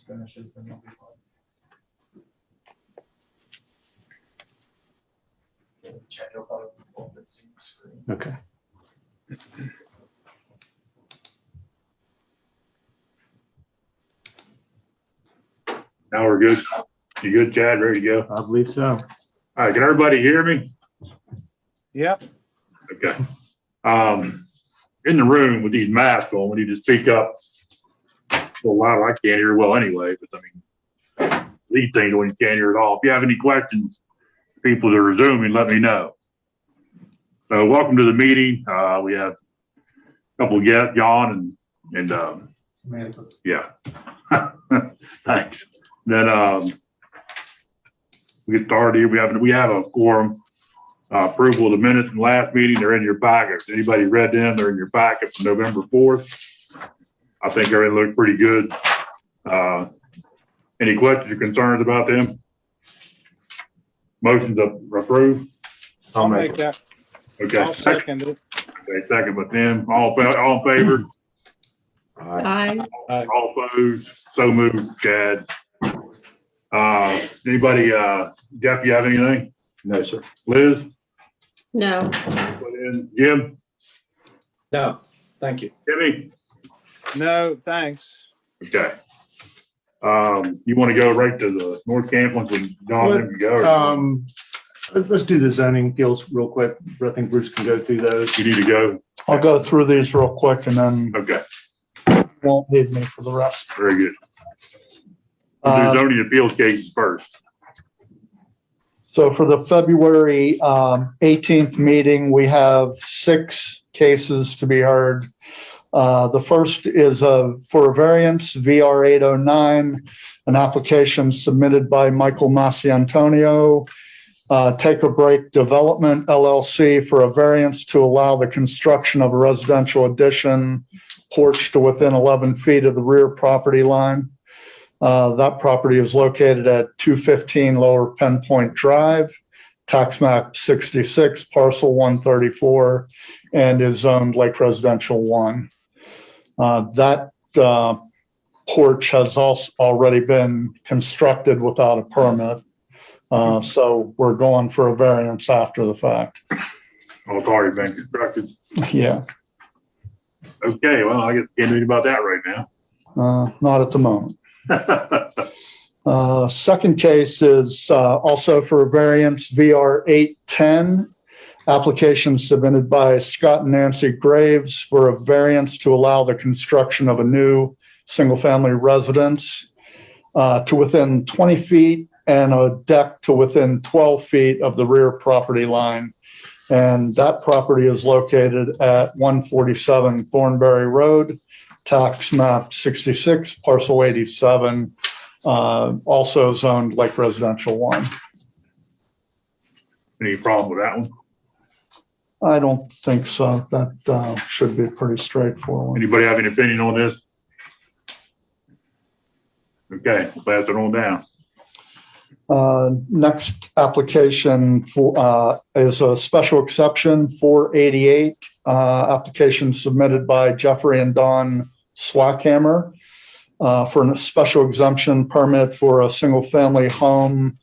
finishes, then it'll be fine. Check out how it will the Zoom screen. Okay. Now we're good. You good, Chad? Ready to go? I believe so. All right, can everybody hear me? Yep. Okay. In the room with these masks on, we need to speak up a little louder. I can't hear well anyway, but I mean, these things when you can't hear at all. If you have any questions, people that are Zooming, let me know. So welcome to the meeting. We have a couple of guests, John and Samantha. yeah. Thanks. Then we get started here. We have a quorum. Approval of the minutes from last meeting. They're in your packet. If anybody read them, they're in your packet from November 4th. I think everything looked pretty good. Any questions or concerns about them? Motion to approve. I'll make that. Okay. I'll second it. Okay, second with them. All in favor? Aye. All opposed? So moved, Chad. Anybody, Jeff, you have anything? No, sir. Liz? No. Put in. Jim? No, thank you. Jimmy? No, thanks. Okay. You want to go right to the North Camplands and John can go? Let's do the zoning deals real quick. I think Bruce can go through those. You need to go? I'll go through these real quick and then Okay, won't need me for the rest. very good. We'll do Uh, zoning appeals cases first. So for the February 18th meeting, we have 6 cases to be heard. The first is for a variance, VR 809, an application submitted by Michael Massiantonio, Take a Break Development LLC for a variance to allow the construction of a residential addition porch to within 11 feet of the rear property line. That property is located at 215 Lower Penn Point Drive, tax map 66, parcel 134, and is zoned Lake Residential 1. That porch has also already been constructed without a permit. So we're going for a variance after the fact. Oh, it's already been constructed. Yeah, Okay, well, I guess can't do anything about that right now. not at the moment. Second case is also for a variance, VR 810, application submitted by Scott and Nancy Graves for a variance to allow the construction of a new single-family residence to within 20 feet and a deck to within 12 feet of the rear property line. And that property is located at 147 Thornberry Road, tax map 66, parcel 87, also zoned Lake Residential 1. Any problem with that one? I don't think so. That should be pretty straightforward. Anybody have any opinion on this? Okay, we'll pass it on down. Next application for is a special exception 488, application submitted by Jeffrey and Don Swackhammer for a special exemption permit for a single-family home,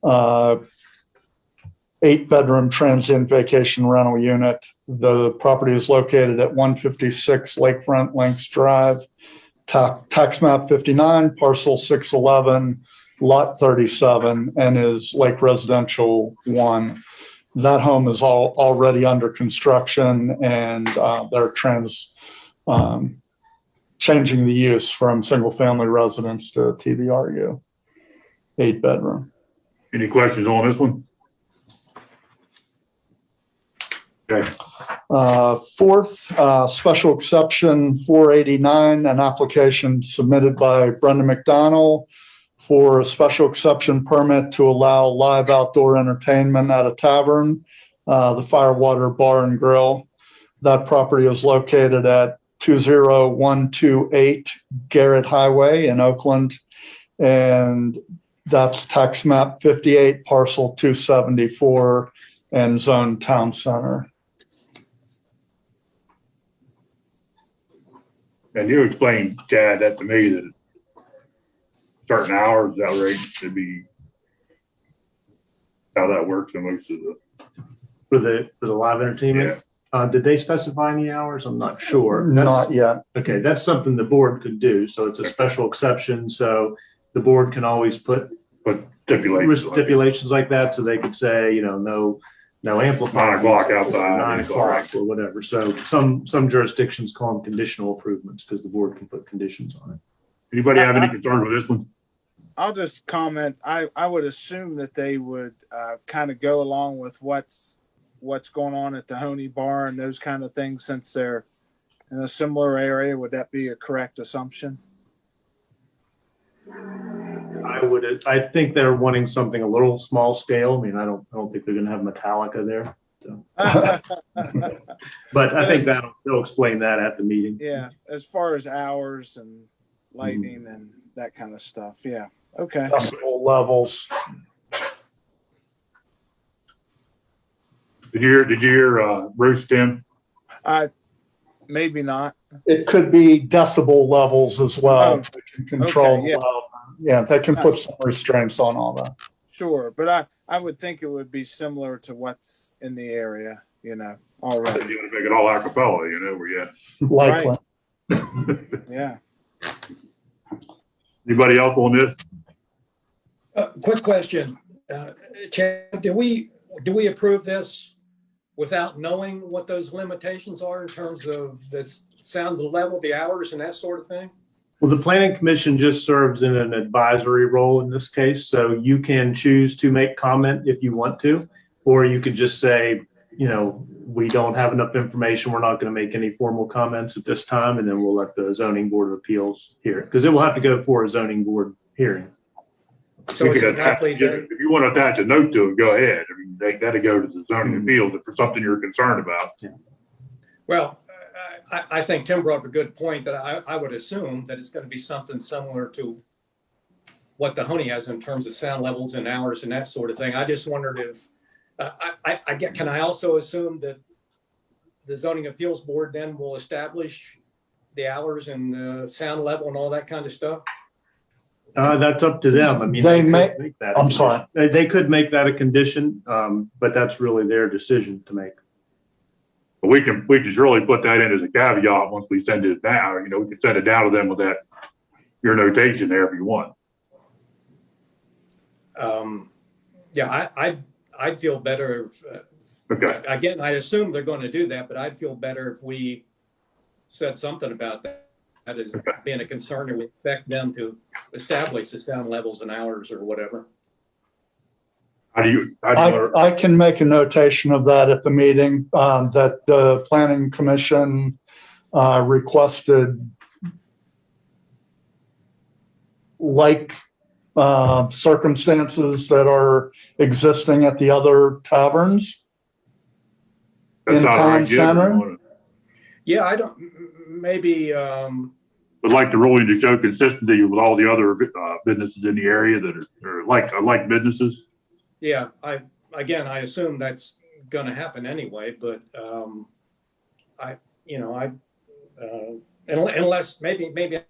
8-bedroom transient vacation rental unit. The property is located at 156 Lakefront Links Drive, tax map 59, parcel 611, lot 37, and is Lake Residential 1. That home is already under construction, and they're changing the use from single-family residence to TVRU, 8-bedroom. Any questions on this one? Okay, Fourth, special exception 489, an application submitted by Brenda McDonald for a special exception permit to allow live outdoor entertainment at a tavern, the Firewater Bar and Grill. That property is located at 20128 Garrett Highway in Oakland, and that's tax map 58, parcel 274, and zone town center. and you explained, Chad, that to me, that certain hours, is that right? It'd be how that works in most of the, For the live entertainment? Did they specify any hours? I'm not sure. That's- Not yet. Okay, that's something the board could do. So it's a special exception. So the board can always put stipulations like that. So they could say, you know, no amplifier. 9 o'clock outside. 9 o'clock or whatever. So some jurisdictions call them conditional improvements because the board can put conditions on it. Anybody have any concerns with this one? I'll just comment. I would assume that they would kind of go along with what's going on at the Honey Bar and those kind of things since they're in a similar area. Would that be a correct assumption? I think they're wanting something a little small scale. I mean, I don't think they're gonna have Metallica there. So. But I think they'll explain that at the meeting. Yeah, as far as hours and lighting and that kind of stuff. Yeah. Okay. Decibel levels. Did you hear Bruce, Tim? Maybe not. It could be decibel levels as well. Oh, They can control. okay, yeah. Yeah, they can put some restraints on all that. Sure, but I would think it would be similar to what's in the area, you know, You already. want to make it all a cappella, you know, where you. Likely. Yeah. Anybody else on this? Quick question. Chad, do we approve this without knowing what those limitations are in terms of the sound level, the hours and that sort of thing? Well, the planning commission just serves in an advisory role in this case, so you can choose to make comment if you want to, or you could just say, you know, we don't have enough information, we're not going to make any formal comments at this time, and then we'll let the zoning board of appeals hear it, because it will have to go for a zoning board hearing. So You it's could attach- likely that, If you want to attach a note to it, go ahead. I mean, they got to go to the zoning appeals if it's something you're concerned about. well, I think Tim brought up a good point that I would assume that it's going to be something similar to what the Honey has in terms of sound levels and hours and that sort of thing. I just wondered if, can I also assume that the zoning appeals board then will establish the hours and sound level and all that kind of stuff? That's up to them. I mean, They could may- make that a I'm condition. sorry. They could make that a condition, but that's really their decision to make. But we can surely put that in as a caveat once we send it down. You know, we can send it down to them with that, your notation there if you want. Yeah, I'd feel better if, Okay. again, I assume they're going to do that, but I'd feel better if we said something about that. That is being a concern, and we expect them to establish the sound levels and hours or whatever. I can make a notation of that at the meeting, that the planning commission requested like circumstances that are existing at the other taverns. That's in not town right, Jim. center? Yeah, I don't, maybe, Would like the ruling to show consistency with all the other businesses in the area that are like businesses. yeah, I assume that's going to happen anyway, but unless maybe I'm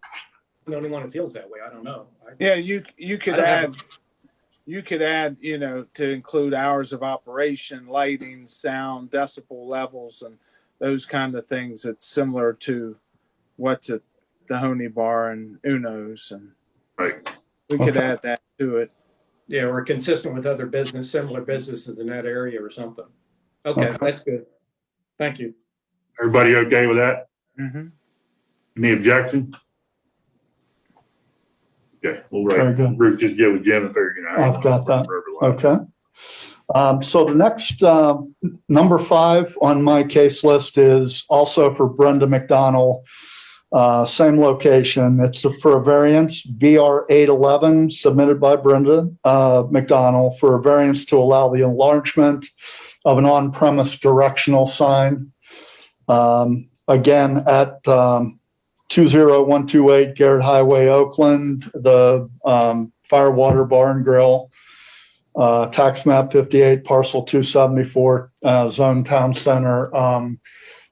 the only one who feels that way. I don't know. Yeah, you could I don't have add, you know, to include hours of operation, lighting, sound, decibel levels, and those kind of things. It's similar to what's at the Honey Bar and Uno's, and Right. we could Okay. add that to it. Yeah, or consistent with other similar businesses in that area or something. Okay, Okay. that's good. Thank you. Everybody okay with that? Mm-hmm. Any objection? Okay, we'll Very good. Bruce just get with Jim and figure, you know. I've got that. for everyone. Okay. So the next, number 5 on my case list is also for Brenda McDonald. Same location. It's for a variance, VR 811, submitted by Brenda McDonald for a variance to allow the enlargement of an on-premise directional sign. Again, at 20128 Garrett Highway, Oakland, the Firewater Bar and Grill, tax map 58, parcel 274, zone town center.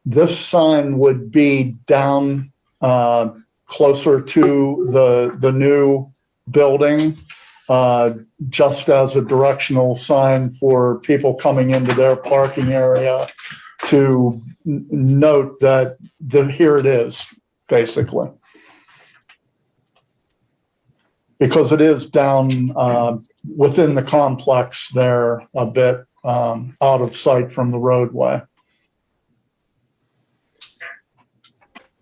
This sign would be down closer to the new building, just as a directional sign for people coming into their parking area to note that here it is, basically. Because it is down within the complex there a bit out of sight from the roadway.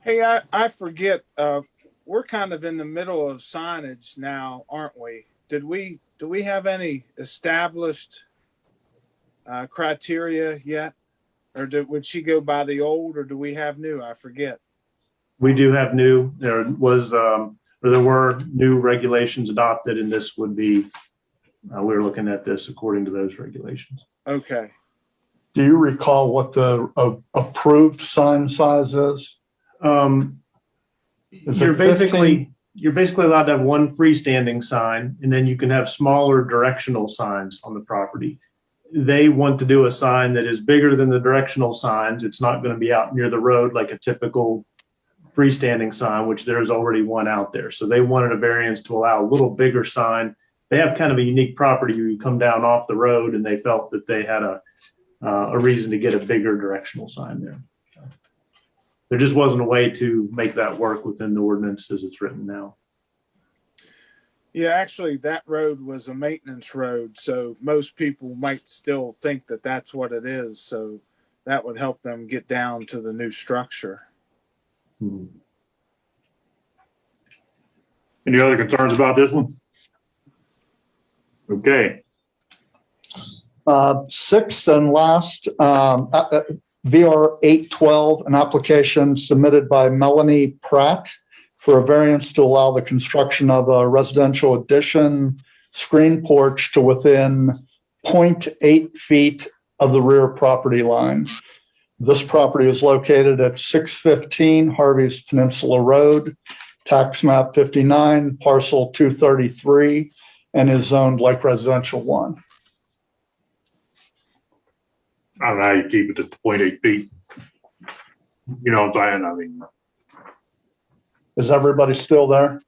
Hey, I forget, we're kind of in the middle of signage now, aren't we? Do we have any established criteria yet? Or would she go by the old, or do we have new? I forget. We do have new, there were new regulations adopted, and this would be, we're looking at this according to those regulations. Okay. Do you recall what the approved sign size is? Is You're it 15? basically allowed to have one freestanding sign, and then you can have smaller directional signs on the property. They want to do a sign that is bigger than the directional signs. It's not going to be out near the road like a typical freestanding sign, which there's already one out there. So they wanted a variance to allow a little bigger sign. They have kind of a unique property where you come down off the road, and they felt that they had a reason to get a bigger directional sign there. There just wasn't a way to make that work within the ordinance as it's written now. Yeah, actually, that road was a maintenance road, so most people might still think that that's what it is. So that would help them get down to the new structure. Any other concerns about this one? Okay, Sixth and last, VR 812, an application submitted by Melanie Pratt for a variance to allow the construction of a residential addition screen porch to within 0.8 feet of the rear property line. This property is located at 615 Harvey's Peninsula Road, tax map 59, parcel 233, and is zoned like residential 1. I don't know how you keep it to 0.8 feet. You know what I'm saying? I mean, Is everybody still there?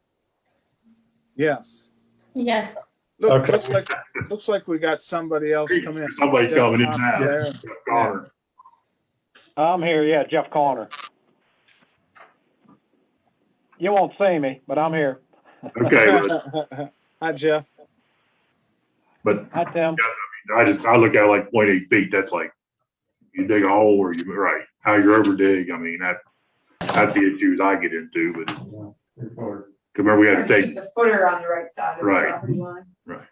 Yes. Yes. Look, Okay. looks like we got somebody else come in. somebody's coming in now. Yeah. Connor. I'm here, yeah, Jeff Corner. You won't see me, but I'm here. Okay, Hi, Jeff. but Hi, Tim. I look at it like 0.8 feet. That's like you dig a hole or you right. How you over dig. I mean that's the issues I get into. But remember we had to take Keep the footer on the right side of the Right. property line. Right.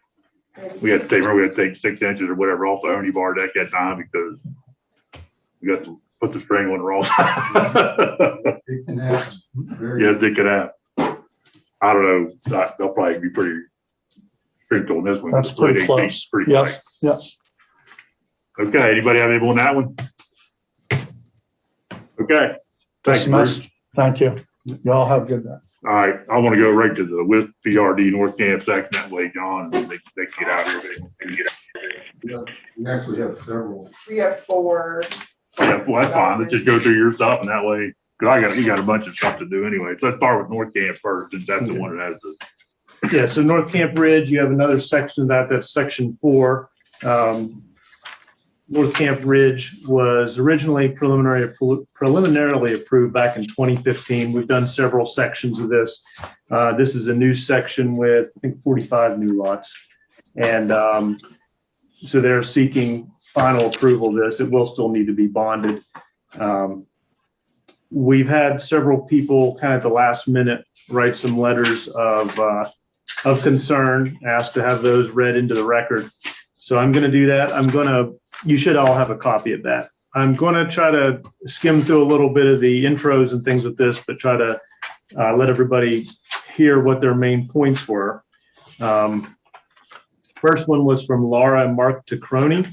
we had to take 6 inches or whatever off the honey bar deck that time because we got to put the string on the wrong side. It can happen. Yes, it could happen. I don't know. They'll probably be pretty strict on this one. That's pretty 0.8 close. feet's pretty tight. Yes, yes. Okay, anybody have anyone on that one? Okay. Thank you, Bruce. Dismissed. Thank you. Y'all have a good day. All right, I want to go right to the with PRD North Camp section that way, John, and they can get out of here. They can get out. We actually have several. We have 4. Yeah, well, that's fine. Let's just go through your stuff and that way, because we got a bunch of stuff to do anyway. So let's start with North Camp first, since that's the one that has the, Yeah, so North Camp Ridge, you have another section of that's section 4. North Camp Ridge was originally preliminarily approved back in 2015. We've done several sections of this. This is a new section with, I think, 45 new lots. And so they're seeking final approval of this. It will still need to be bonded. We've had several people kind of at the last minute write some letters of concern, asked to have those read into the record. So I'm going to do that. You should all have a copy of that. I'm going to try to skim through a little bit of the intros and things with this, but try to let everybody hear what their main points were. First one was from Laura and Mark Tacroni.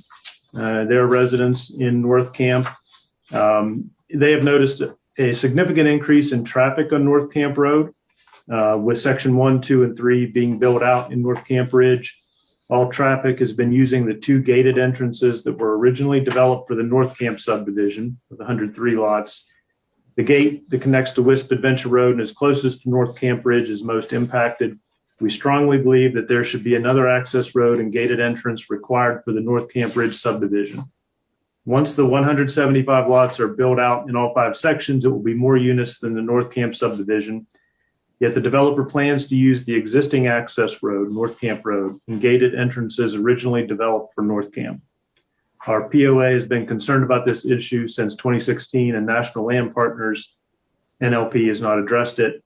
They're residents in North Camp. They have noticed a significant increase in traffic on North Camp Road, with section 1, 2, and 3 being built out in North Camp Ridge. All traffic has been using the 2 gated entrances that were originally developed for the North Camp subdivision with 103 lots. The gate that connects to Wisp Adventure Road and is closest to North Camp Ridge is most impacted. We strongly believe that there should be another access road and gated entrance required for the North Camp Ridge subdivision. Once the 175 lots are built out in all 5 sections, it will be more units than the North Camp subdivision. Yet the developer plans to use the existing access road, North Camp Road, and gated entrances originally developed for North Camp. Our POA has been concerned about this issue since 2016, and National Land Partners, NLP, has not addressed it.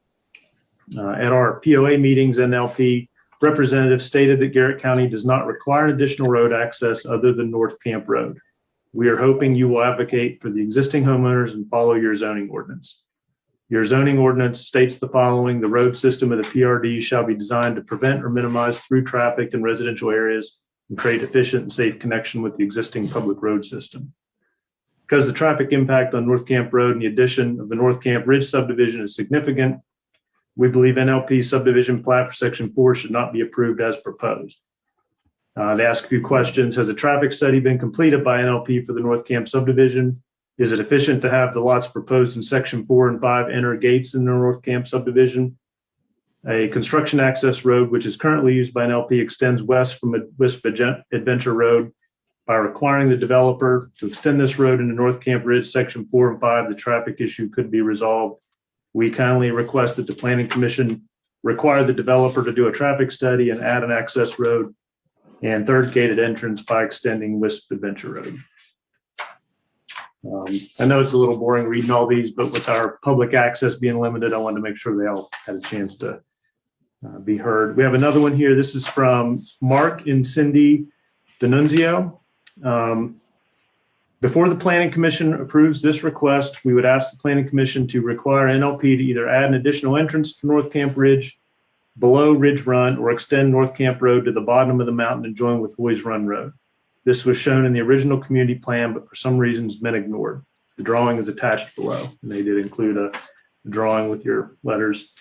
At our POA meetings, NLP representatives stated that Garrett County does not require additional road access other than North Camp Road. We are hoping you will advocate for the existing homeowners and follow your zoning ordinance. Your zoning ordinance states the following: the road system of the PRD shall be designed to prevent or minimize through traffic in residential areas and create efficient and safe connection with the existing public road system. Because the traffic impact on North Camp Road and the addition of the North Camp Ridge subdivision is significant, we believe NLP subdivision plat for Section 4 should not be approved as proposed. They ask a few questions. Has a traffic study been completed by NLP for the North Camp subdivision? Is it efficient to have the lots proposed in Section 4 and 5 enter gates in the North Camp subdivision? A construction access road, which is currently used by NLP, extends west from Wisp Adventure Road. By requiring the developer to extend this road into North Camp Ridge, Section 4 and 5, the traffic issue could be resolved. We kindly request that the Planning Commission require the developer to do a traffic study and add an access road and third gated entrance by extending Wisp Adventure Road. I know it's a little boring reading all these, but with our public access being limited, I wanted to make sure they all had a chance to be heard. We have another one here. This is from Mark and Cindy D'Annunzio. Before the Planning Commission approves this request, we would ask the Planning Commission to require NLP to either add an additional entrance to North Camp Ridge, below Ridge Run, or extend North Camp Road to the bottom of the mountain and join with Hoyes Run Road. This was shown in the original community plan, but for some reason has been ignored. The drawing is attached below, and they did include a drawing with your letters.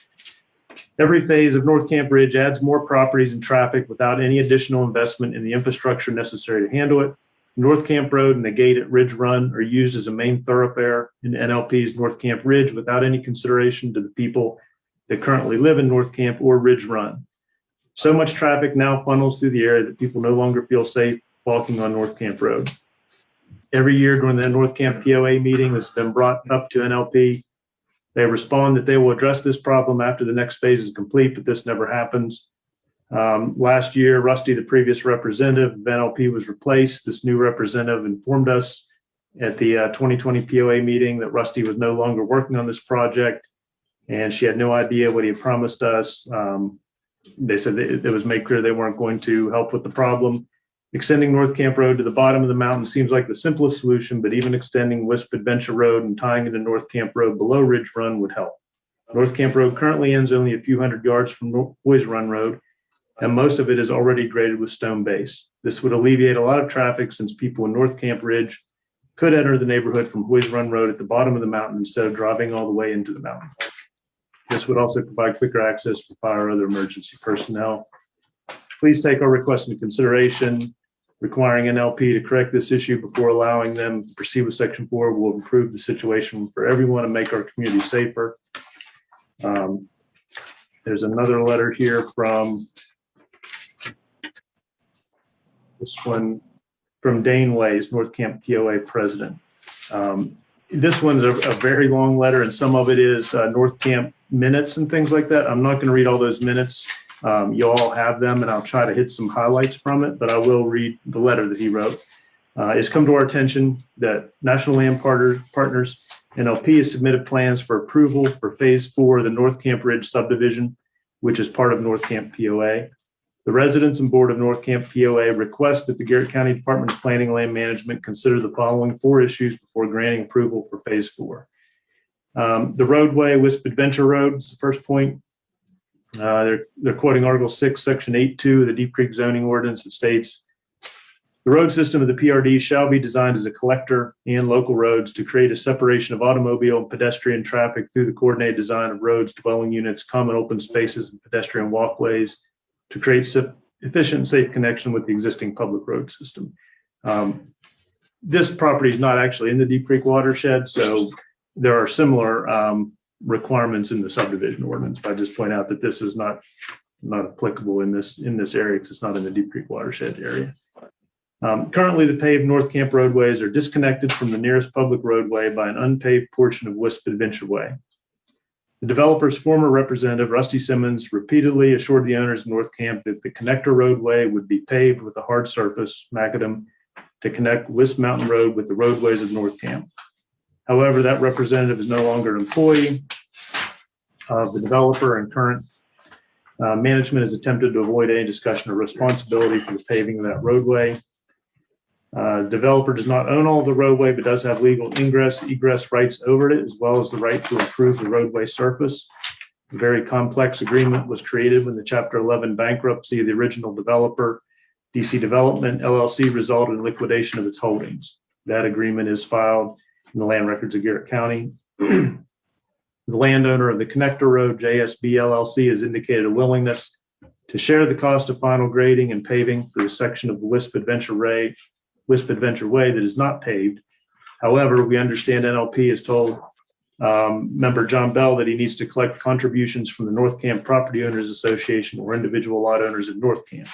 Every phase of North Camp Ridge adds more properties and traffic without any additional investment in the infrastructure necessary to handle it. North Camp Road and the gate at Ridge Run are used as a main thoroughfare in NLP's North Camp Ridge without any consideration to the people that currently live in North Camp or Ridge Run. So much traffic now funnels through the area that people no longer feel safe walking on North Camp Road. Every year during the North Camp POA meeting, this has been brought up to NLP. They respond that they will address this problem after the next phase is complete, but this never happens. Last year, Rusty, the previous representative of NLP, was replaced. This new representative informed us at the 2020 POA meeting that Rusty was no longer working on this project, and she had no idea what he had promised us. They said that it was made clear they weren't going to help with the problem. Extending North Camp Road to the bottom of the mountain seems like the simplest solution, but even extending Wisp Adventure Road and tying into North Camp Road below Ridge Run would help. North Camp Road currently ends only a few hundred yards from Hoyes Run Road, and most of it is already graded with stone base. This would alleviate a lot of traffic since people in North Camp Ridge could enter the neighborhood from Hoyes Run Road at the bottom of the mountain instead of driving all the way into the mountain. This would also provide quicker access for fire or other emergency personnel. Please take our request into consideration. Requiring NLP to correct this issue before allowing them to proceed with Section 4 will improve the situation for everyone and make our community safer. There's another letter here from this one from Dane Ways, North Camp POA president. This one's a very long letter, and some of it is North Camp minutes and things like that. I'm not going to read all those minutes. You all have them, and I'll try to hit some highlights from it, but I will read the letter that he wrote. It's come to our attention that National Land Partners, NLP, has submitted plans for approval for Phase 4 of the North Camp Ridge subdivision, which is part of North Camp POA. The residents and board of North Camp POA request that the Garrett County Department of Planning and Land Management consider the following 4 issues before granting approval for Phase 4. The roadway, Wisp Adventure Road, is the first point. They're quoting Article 6, Section 8.2 of the Deep Creek zoning ordinance. It states, the road system of the PRD shall be designed as a collector and local roads to create a separation of automobile and pedestrian traffic through the coordinated design of roads, dwelling units, common open spaces, and pedestrian walkways to create efficient and safe connection with the existing public road system. This property is not actually in the Deep Creek watershed, so there are similar requirements in the subdivision ordinance, but I just point out that this is not not applicable in this area because it's not in the Deep Creek watershed area. Currently, the paved North Camp roadways are disconnected from the nearest public roadway by an unpaved portion of Wisp Adventure Way. The developer's former representative, Rusty Simmons, repeatedly assured the owners of North Camp that the connector roadway would be paved with a hard surface macadam to connect Wisp Mountain Road with the roadways of North Camp. However, that representative is no longer an employee of the developer, and current management has attempted to avoid any discussion of responsibility for the paving of that roadway. Developer does not own all of the roadway, but does have legal egress rights over it, as well as the right to improve the roadway surface. A very complex agreement was created when the Chapter 11 bankruptcy of the original developer, DC Development LLC, resulted in liquidation of its holdings. That agreement is filed in the land records of Garrett County. The landowner of the connector road, JSB LLC, has indicated a willingness to share the cost of final grading and paving for the section of the Wisp Adventure Way that is not paved. However, we understand NLP has told member John Bell that he needs to collect contributions from the North Camp Property Owners Association or individual lot owners in North Camp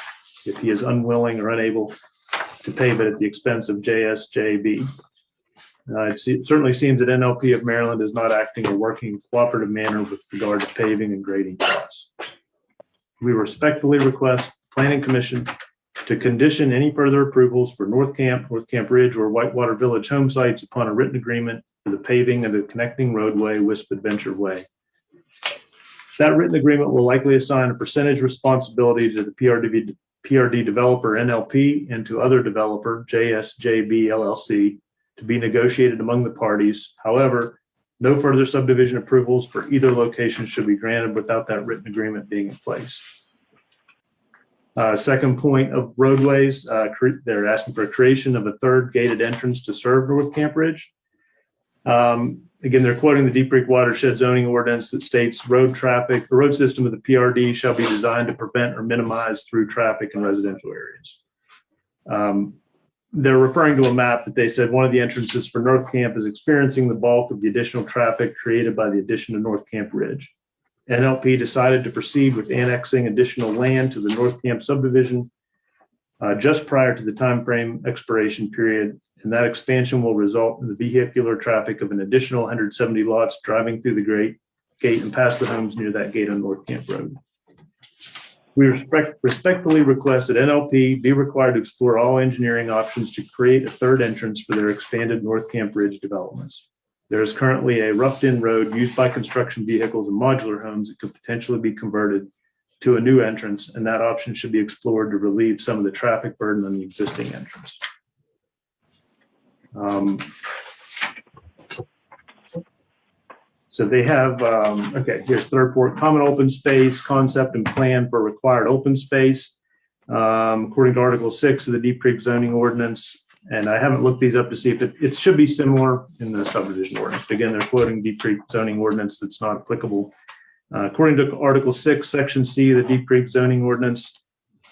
if he is unwilling or unable to pave it at the expense of JSJB. It certainly seems that NLP of Maryland is not acting or working in a cooperative manner with regard to paving and grading costs. We respectfully request Planning Commission to condition any further approvals for North Camp Ridge, or Whitewater Village home sites upon a written agreement for the paving of the connecting roadway, Wisp Adventure Way. That written agreement will likely assign a percentage responsibility to the PRD developer, NLP, and to other developer, JSJB LLC, to be negotiated among the parties. However, no further subdivision approvals for either location should be granted without that written agreement being in place. Second point of roadways, they're asking for a creation of a third gated entrance to serve North Camp Ridge. Again, they're quoting the Deep Creek Watershed zoning ordinance that states the road system of the PRD shall be designed to prevent or minimize through traffic in residential areas. They're referring to a map that they said one of the entrances for North Camp is experiencing the bulk of the additional traffic created by the addition of North Camp Ridge. NLP decided to proceed with annexing additional land to the North Camp subdivision just prior to the timeframe expiration period, and that expansion will result in the vehicular traffic of an additional 170 lots driving through the gate and past the homes near that gate on North Camp Road. We respectfully request that NLP be required to explore all engineering options to create a third entrance for their expanded North Camp Ridge developments. There is currently a roughed-in road used by construction vehicles and modular homes that could potentially be converted to a new entrance, and that option should be explored to relieve some of the traffic burden on the existing entrance. So they have, okay, here's third point, common open space, concept and plan for required open space. According to Article 6 of the Deep Creek zoning ordinance, and I haven't looked these up to see if it should be similar in the subdivision ordinance. Again, they're quoting Deep Creek zoning ordinance that's not applicable. According to Article 6, Section C of the Deep Creek zoning ordinance,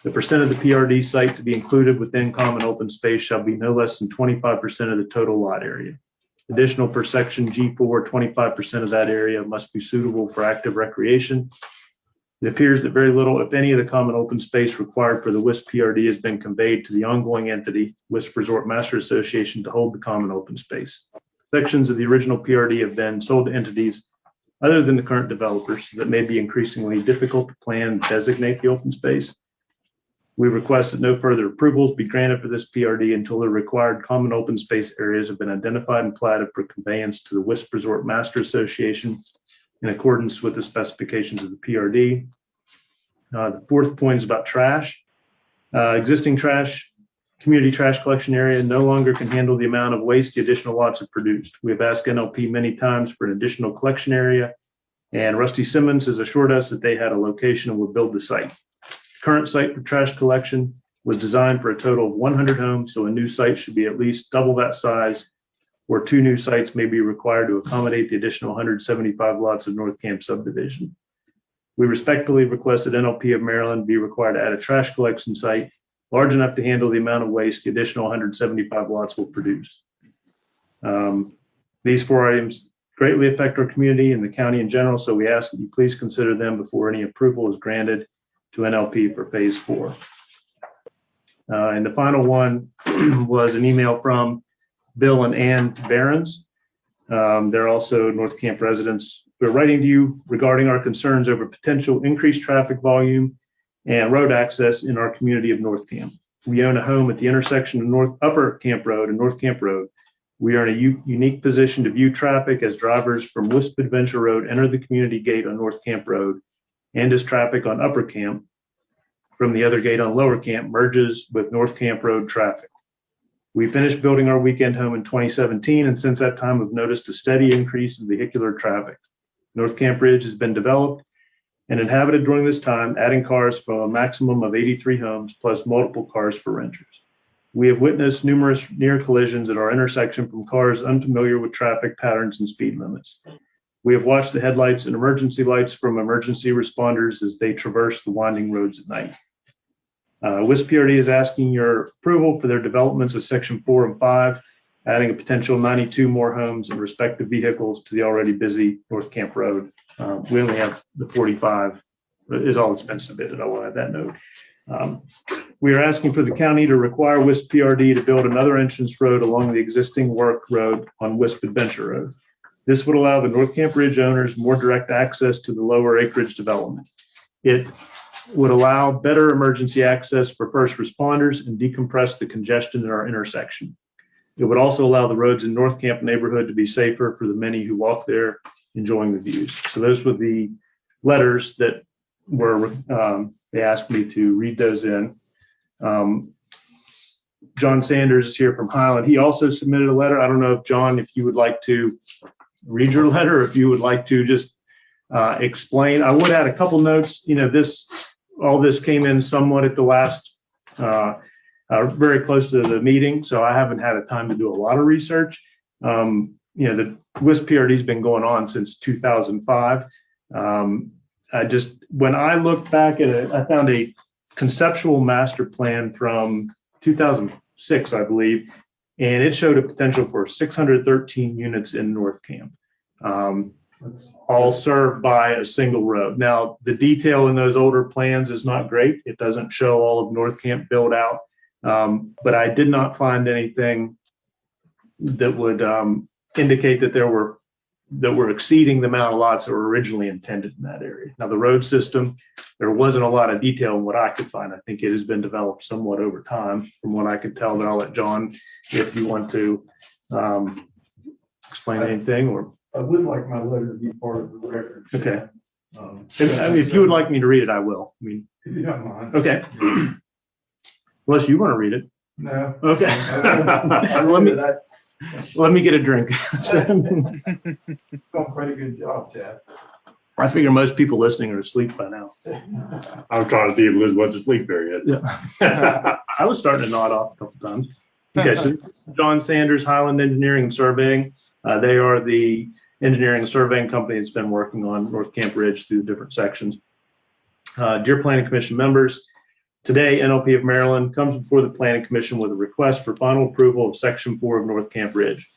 the percent of the PRD site to be included within common open space shall be no less than 25% of the total lot area. Additional per section G4, 25% of that area must be suitable for active recreation. It appears that very little, if any, of the common open space required for the Wisp PRD has been conveyed to the ongoing entity, Wisp Resort Master Association, to hold the common open space. Sections of the original PRD have been sold to entities other than the current developers that may be increasingly difficult to plan and designate the open space. We request that no further approvals be granted for this PRD until the required common open space areas have been identified and platted for conveyance to the Wisp Resort Master Association in accordance with the specifications of the PRD. The fourth point is about trash. Existing community trash collection area no longer can handle the amount of waste the additional lots have produced. We have asked NLP many times for an additional collection area, and Rusty Simmons has assured us that they had a location and will build the site. The current site for trash collection was designed for a total of 100 homes, so a new site should be at least double that size, or 2 new sites may be required to accommodate the additional 175 lots of North Camp subdivision. We respectfully request that NLP of Maryland be required to add a trash collection site large enough to handle the amount of waste the additional 175 lots will produce. These 4 items greatly affect our community and the county in general, so we ask that you please consider them before any approval is granted. to NLP for phase 4. And the final one was an email from Bill and Ann Behrens. They're also North Camp residents. We're writing to you regarding our concerns over potential increased traffic volume and road access in our community of North Camp. We own a home at the intersection of Upper Camp Road and North Camp Road. We are in a unique position to view traffic as drivers from Wisp Adventure Road enter the community gate on North Camp Road, and as traffic on Upper Camp from the other gate on Lower Camp merges with North Camp Road traffic. We finished building our weekend home in 2017, and since that time have noticed a steady increase in vehicular traffic. North Camp Ridge has been developed and inhabited during this time, adding cars from a maximum of 83 homes plus multiple cars for renters. We have witnessed numerous near collisions at our intersection from cars unfamiliar with traffic patterns and speed limits. We have watched the headlights and emergency lights from emergency responders as they traverse the winding roads at night. Wisp PRD is asking your approval for their developments of section 4 and 5, adding a potential 92 more homes and respective vehicles to the already busy North Camp Road. We only have the 45 is all that's been submitted. I will add that note. We are asking for the county to require Wisp PRD to build another entrance road along the existing work road on Wisp Adventure Road. This would allow the North Camp Ridge owners more direct access to the lower acreage development. It would allow better emergency access for first responders and decompress the congestion in our intersection. It would also allow the roads in North Camp neighborhood to be safer for the many who walk there enjoying the views. So those were the letters that were, they asked me to read those in. John Sanders is here from Highland. He also submitted a letter. I don't know if John, if you would like to read your letter, or if you would like to just explain. I would add a couple notes. You know, all this came in somewhat at the last, very close to the meeting, so I haven't had a time to do a lot of research. You know, the Wisp PRD has been going on since 2005. When I looked back at it, I found a conceptual master plan from 2006, I believe, and it showed a potential for 613 units in North Camp, all served by a single road. Now, the detail in those older plans is not great. It doesn't show all of North Camp built out, but I did not find anything that would indicate that we're exceeding the amount of lots that were originally intended in that area. Now, the road system, there wasn't a lot of detail in what I could find. I think it has been developed somewhat over time from what I could tell, but I'll let John, if you want to explain anything, or. I would like my letter to be part of the record. Okay. If you would like me to read it, I will. I mean, If you don't mind. okay. Unless you want to read it. No. Okay. Let me get a drink. Done quite a good job, Chad. I figure most people listening are asleep by now. I was trying to see if Liz was asleep there yet. I was starting to nod off a couple times. Okay, so John Sanders, Highland Engineering and Surveying. They are the engineering and surveying company that's been working on North Camp Ridge through different sections. Dear Planning Commission members, today NLP of Maryland comes before the Planning Commission with a request for final approval of Section 4 of North Camp Ridge.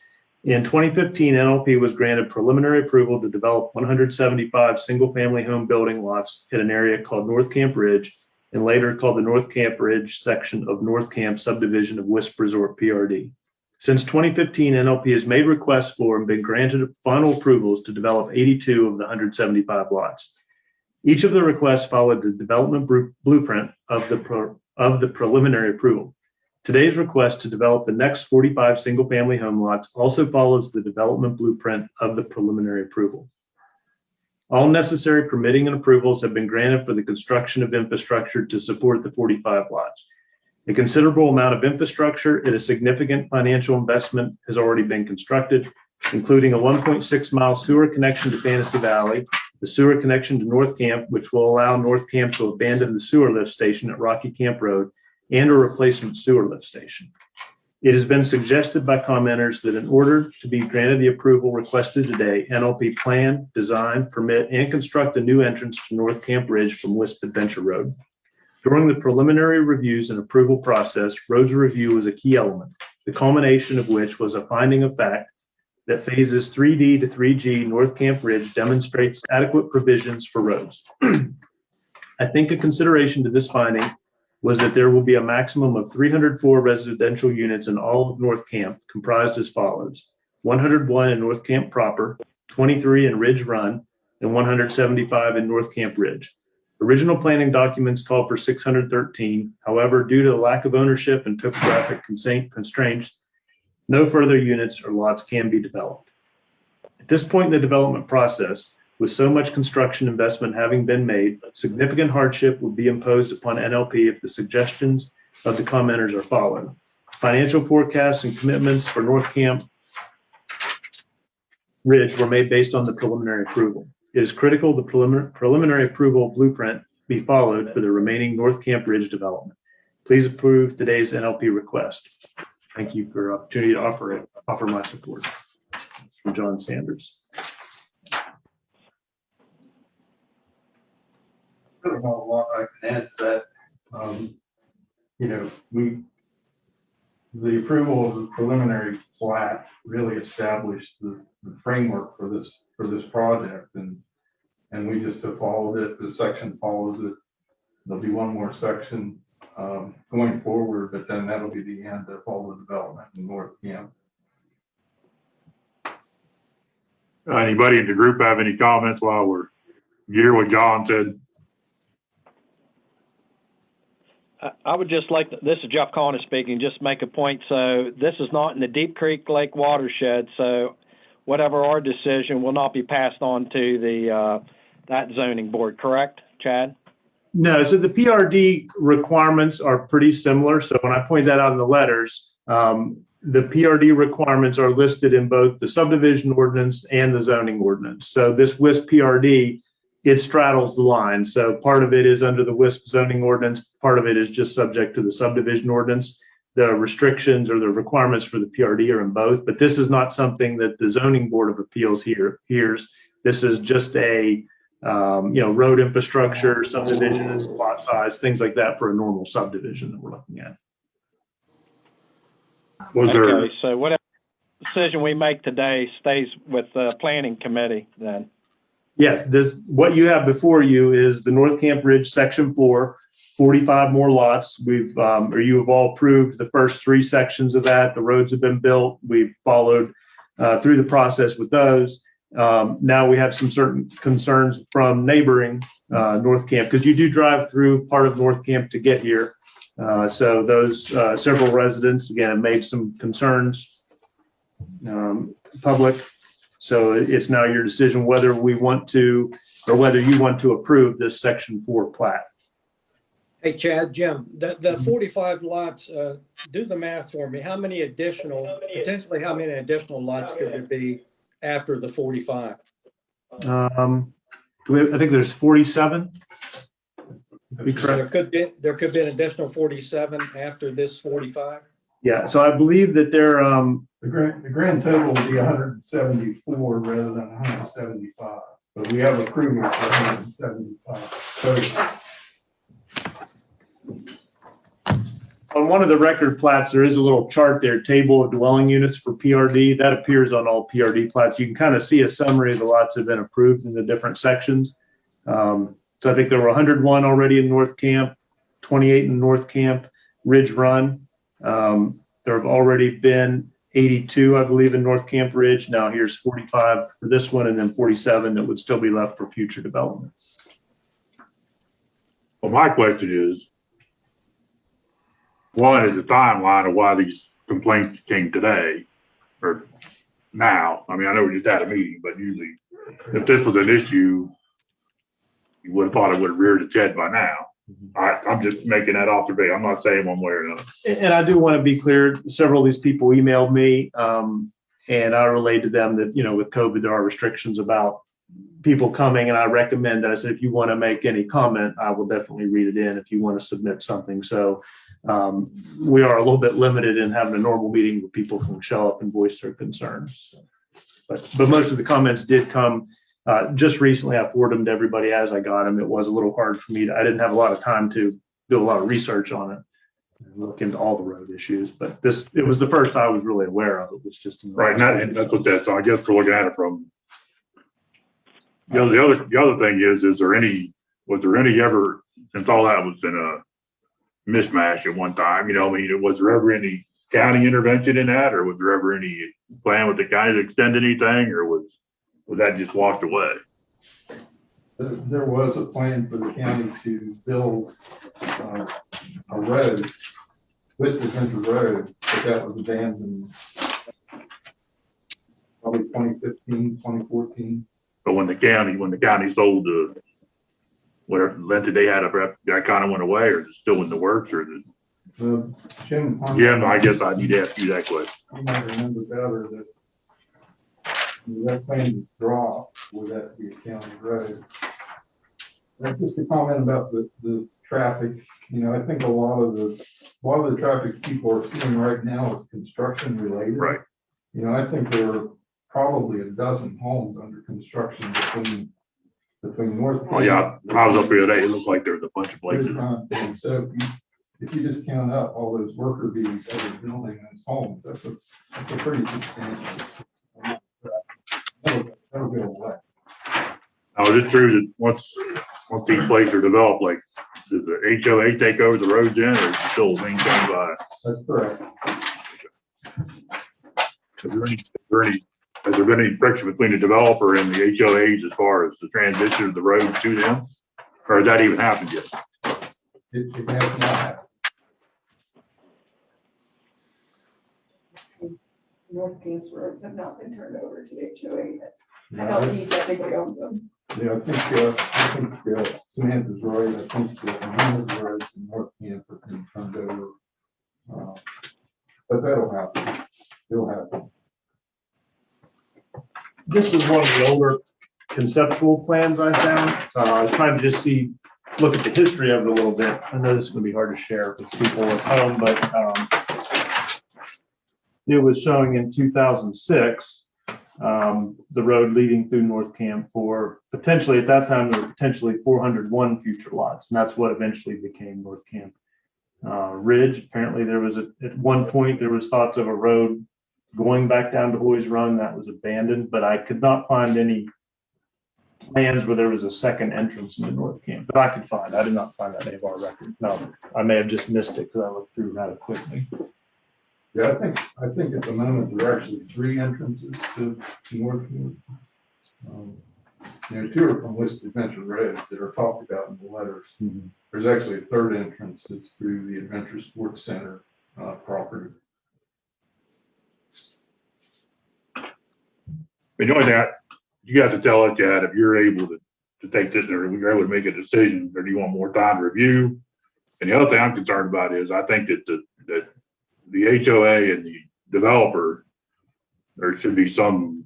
In 2015, NLP was granted preliminary approval to develop 175 single-family home building lots in an area called North Camp Ridge, and later called the North Camp Ridge section of North Camp subdivision of Wisp Resort PRD. Since 2015, NLP has made requests for and been granted final approvals to develop 82 of the 175 lots. Each of the requests followed the development blueprint of the preliminary approval. Today's request to develop the next 45 single-family home lots also follows the development blueprint of the preliminary approval. All necessary permitting and approvals have been granted for the construction of infrastructure to support the 45 lots. A considerable amount of infrastructure and a significant financial investment has already been constructed, including a 1.6-mile sewer connection to Fantasy Valley, the sewer connection to North Camp, which will allow North Camp to abandon the sewer lift station at Rocky Camp Road, and a replacement sewer lift station. It has been suggested by commenters that in order to be granted the approval requested today, NLP plan, design, permit, and construct a new entrance to North Camp Ridge from Wisp Adventure Road. During the preliminary reviews and approval process, Rosa review was a key element, the culmination of which was a finding of fact that phases 3D to 3G North Camp Ridge demonstrates adequate provisions for roads. I think a consideration to this finding was that there will be a maximum of 304 residential units in all of North Camp, comprised as follows: 101 in North Camp proper, 23 in Ridge Run, and 175 in North Camp Ridge. Original planning documents called for 613. However, due to the lack of ownership and topographic constraints, no further units or lots can be developed. At this point in the development process, with so much construction investment having been made, significant hardship would be imposed upon NLP if the suggestions of the commenters are followed. Financial forecasts and commitments for North Camp Ridge were made based on the preliminary approval. It is critical the preliminary approval blueprint be followed for the remaining North Camp Ridge development. Please approve today's NLP request. Thank you for the opportunity to offer my support. From John Sanders. Really not a lot I can add to that. The approval of the preliminary plat really established the framework for this project, and we just have followed it. The section follows it. There'll be one more section going forward, but then that'll be the end of all the development in North Camp. Anybody in the group have any comments while we're hear what John said? I would just like, this is Jeff Connor speaking, just make a point. So this is not in the Deep Creek Lake watershed. So whatever our decision will not be passed on to the that zoning board, correct, Chad? No, so the PRD requirements are pretty similar. So when I point that out in the letters, the PRD requirements are listed in both the subdivision ordinance and the zoning ordinance. So this WISP PRD, it straddles the line. So part of it is under the WISP zoning ordinance. Part of it is just subject to the subdivision ordinance. The restrictions or the requirements for the PRD are in both, but this is not something that the zoning board of appeals hears. This is just a, road infrastructure, subdivision, lot size, things like that for a normal subdivision that we're looking at. Was there, Okay, so whatever decision we make today stays with the planning committee then? Yes, what you have before you is the North Camp Ridge Section 4, 45 more lots. You have all approved the first 3 sections of that. The roads have been built. We've followed through the process with those. Now we have some certain concerns from neighboring North Camp, because you do drive through part of North Camp to get here. So those several residents, again, have made some concerns public. So it's now your decision whether we want to, or whether you want to approve this Section 4 plat. Hey, Chad, Jim, the 45 lots, do the math for me. Potentially how many additional lots could there be after the 45? I think there's 47. Be correct. There could be an additional 47 after this 45? Yeah, so I believe that they're, The grand total will be 174 rather than 175, but we have approval for 175. So on one of the record plats, there is a little chart there, table of dwelling units for PRD. That appears on all PRD plats. You can kind of see a summary of the lots that have been approved in the different sections. So I think there were 101 already in North Camp, 28 in North Camp, Ridge Run. There have already been 82, I believe, in North Camp Ridge. Now here's 45 for this one, and then 47 that would still be left for future development. well, my question is, one is the timeline of why these complaints came today or now. I mean, I know we just had a meeting, but usually if this was an issue, you would have thought it would have reared its head by now. I'm just making that observation. I'm not saying one way or another. And I do want to be clear, several of these people emailed me, and I relayed to them that, with COVID, there are restrictions about people coming, and I recommend that. I said, if you want to make any comment, I will definitely read it in if you want to submit something. So we are a little bit limited in having a normal meeting where people can show up and voice their concerns. But most of the comments did come just recently. I forwarded them to everybody as I got them. It was a little hard for me. I didn't have a lot of time to do a lot of research on it and look into all the road issues. But it was the first I was really aware of. It was just in the Right, and that's what that. So I guess we're looking at it from. The other thing is there was there any ever since all that was in a mishmash at one time, you know, I mean, was there ever any county intervention in that, or was there ever any plan with the county to extend anything, or was that just washed away? There was a plan for the county to build a road, West Adventure Road, but that was abandoned probably 2015, 2014. But when the county sold the, whatever rented they had up, that kind of went away, or is it still in the works, or is it? Jim, Jim, I guess I need to ask you that question. you might remember better that plan was dropped, would that be a county road? And just a comment about the traffic, you know, I think a lot of the traffic people are seeing right now is construction related. Right. You know, I think there are probably a dozen homes under construction between North. Oh, yeah, when I was up here today, it looked like there was a bunch of places. So if you just count up all those worker bees that are building those homes, that's a pretty substantial. That'll go away. Now, is it true that once these places are developed, like, does the HOA take over the roads in, or is it still maintained by? That's correct. Has there been any friction between the developer and the HOAs as far as the transition of the road to them? Or has that even happened yet? It has not happened. North Camp's roads have not been turned over to the HOA yet. I No, don't I think anybody owns them. Yeah, I think Samantha's right. I think the Mountain roads in North Camp have been turned over. But that'll happen. It'll happen. This is one of the older conceptual plans I found. I was trying to just look at the history of it a little bit. I know this is gonna be hard to share with people at home, but it was showing in 2006, the road leading through North Camp for potentially, at that time, there were potentially 401 future lots, and that's what eventually became North Camp Ridge. Apparently there was at one point, there was thoughts of a road going back down to Hoy's Run that was abandoned, but I could not find any plans where there was a second entrance into North Camp, but I did not find that in any of our records. No, I may have just missed it because I looked through rather quickly. Yeah, I think at the moment there are actually 3 entrances to North Camp. You know, 2 are from West Adventure Road that are talked about in the letters. There's actually a 3rd entrance that's through the Adventure Sports Center property. The only thing you have to tell us, Chad, if you're able to take this, or you're able to make a decision, or do you want more time to review? And the other thing I'm concerned about is I think that the HOA and the developer, there should be some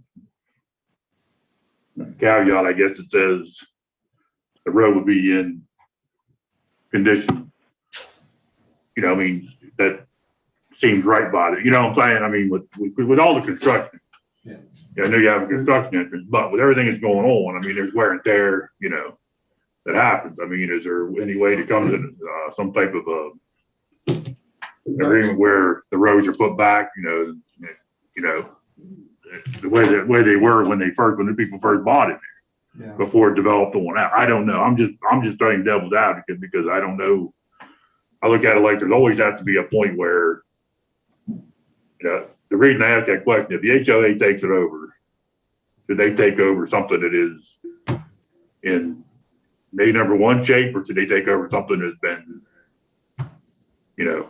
caveat, I guess, that says the road would be in condition. You know, I mean, that seems right by it. You know what I'm saying? I mean, with all the construction. Yeah, I know you have a construction entrance, but with everything that's going on, I mean, there's wear and tear, you know, that happens. I mean, is there any way to come to some type of agreement where the roads are put back, you know, the way they were when the people first bought it Yeah. before it developed on out. I don't know. I'm just playing devil's advocate because I don't know. I look at it like there's always has to be a point where, you know, the reason I ask that question, if the HOA takes it over, should they take over something that is in maybe number 1 shape, or should they take over something that's been, you know,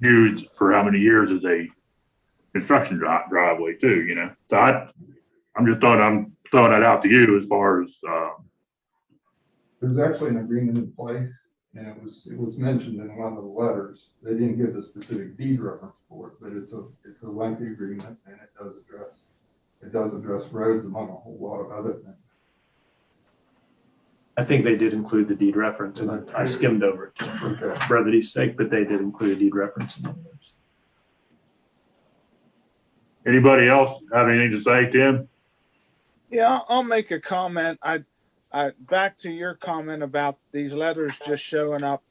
used for how many years as a construction driveway too, you know? So I'm throwing that out to you as far as, There's actually an agreement in place, and it was mentioned in one of the letters. They didn't give the specific deed reference for it, but it's a lengthy agreement, and it does address roads among a whole lot of other things. I think they did include the deed reference, and I skimmed over it just for Okay. brevity's sake, but they did include a deed reference in those. anybody else have anything to say, Tim? Yeah, I'll make a comment. I back to your comment about these letters just showing up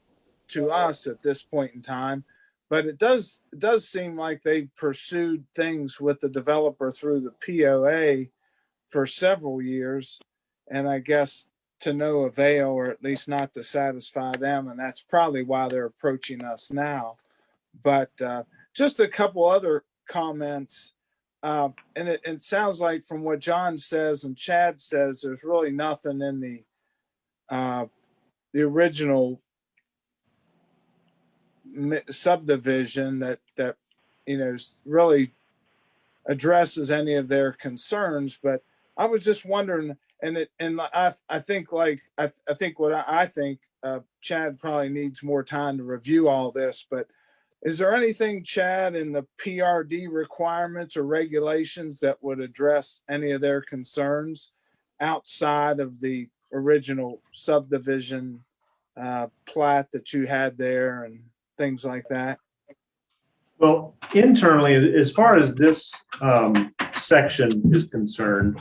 to us at this point in time, but it does seem like they pursued things with the developer through the POA for several years, and I guess to no avail, or at least not to satisfy them. And that's probably why they're approaching us now. But just a couple other comments. And it sounds like from what John says and Chad says, there's really nothing in the original subdivision that really addresses any of their concerns. But I was just wondering, I think Chad probably needs more time to review all this, but is there anything, Chad, in the PRD requirements or regulations that would address any of their concerns outside of the original subdivision plat that you had there and things like that? Well, internally, as far as this section is concerned,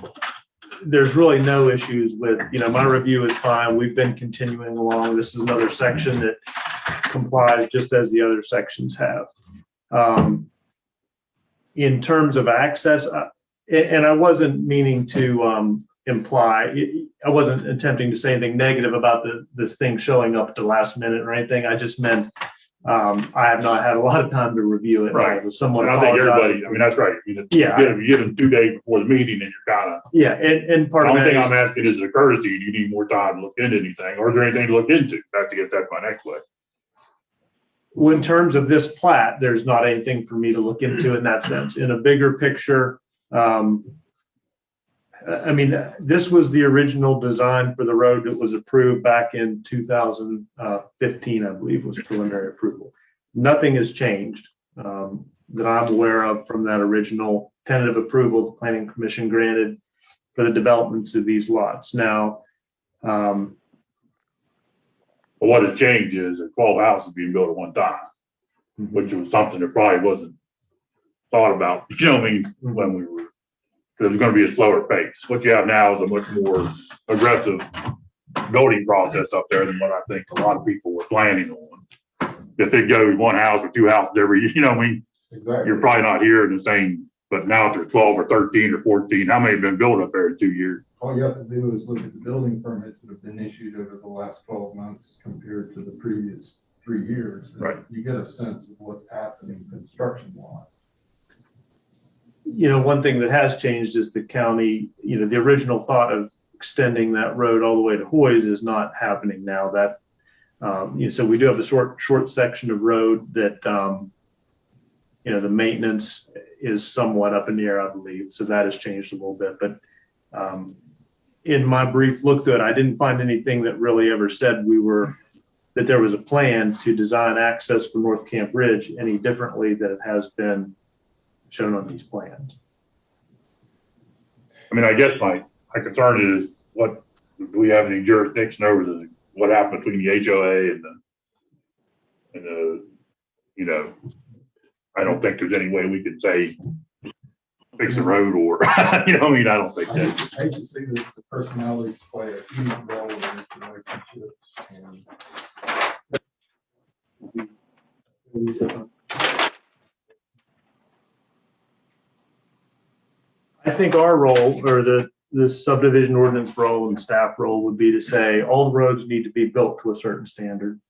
there's really no issues with, my review is fine. We've been continuing along. This is another section that complies just as the other sections have. In terms of access, and I wasn't meaning to imply, I wasn't attempting to say anything negative about this thing showing up at the last minute or anything. I just meant I have not had a lot of time to review it. Right. I was somewhat I think apologizing. everybody, that's right. You Yeah. give them 2 days before the meeting and you're kind of, Yeah, and part the of only that thing is, I'm asking is a courtesy. Do you need more time to look into anything, or is there anything to look into? That's my next question. well, in terms of this plat, there's not anything for me to look into in that sense. In a bigger picture, this was the original design for the road that was approved back in 2015, I believe, was preliminary approval. Nothing has changed that I'm aware of from that original tentative approval the Planning Commission granted for the developments of these lots. Now, But what has changed is that 12 houses being built at one time, which was something that probably wasn't thought about, when we were, because it's going to be a slower pace. What you have now is a much more aggressive building process up there than what I think a lot of people were planning on. If it goes 1 house or 2 houses every year, Exactly. you're probably not hearing the same, but now if there's 12 or 13 or 14, how many have been built up there in 2 years? All you have to do is look at the building permits that have been issued over the last 12 months compared to the previous 3 years. and Right. You get a sense of what's happening construction-wise. One thing that has changed is the county, the original thought of extending that road all the way to Hoyes is not happening now. That, so we do have a short section of road that, the maintenance is somewhat up in the air, I believe. So that has changed a little bit. But in my brief look through it, I didn't find anything that really ever said that there was a plan to design access for North Camp Ridge any differently than it has been shown on these plans. I guess my concern is do we have any jurisdiction over what happened between the HOA and the I don't think there's any way we could say fix the road or, I don't think that. I hate to see that the personalities play a huge role in these relationships. I think our role, or the subdivision ordinance role and staff role, would be to say all the roads need to be built to a certain standard.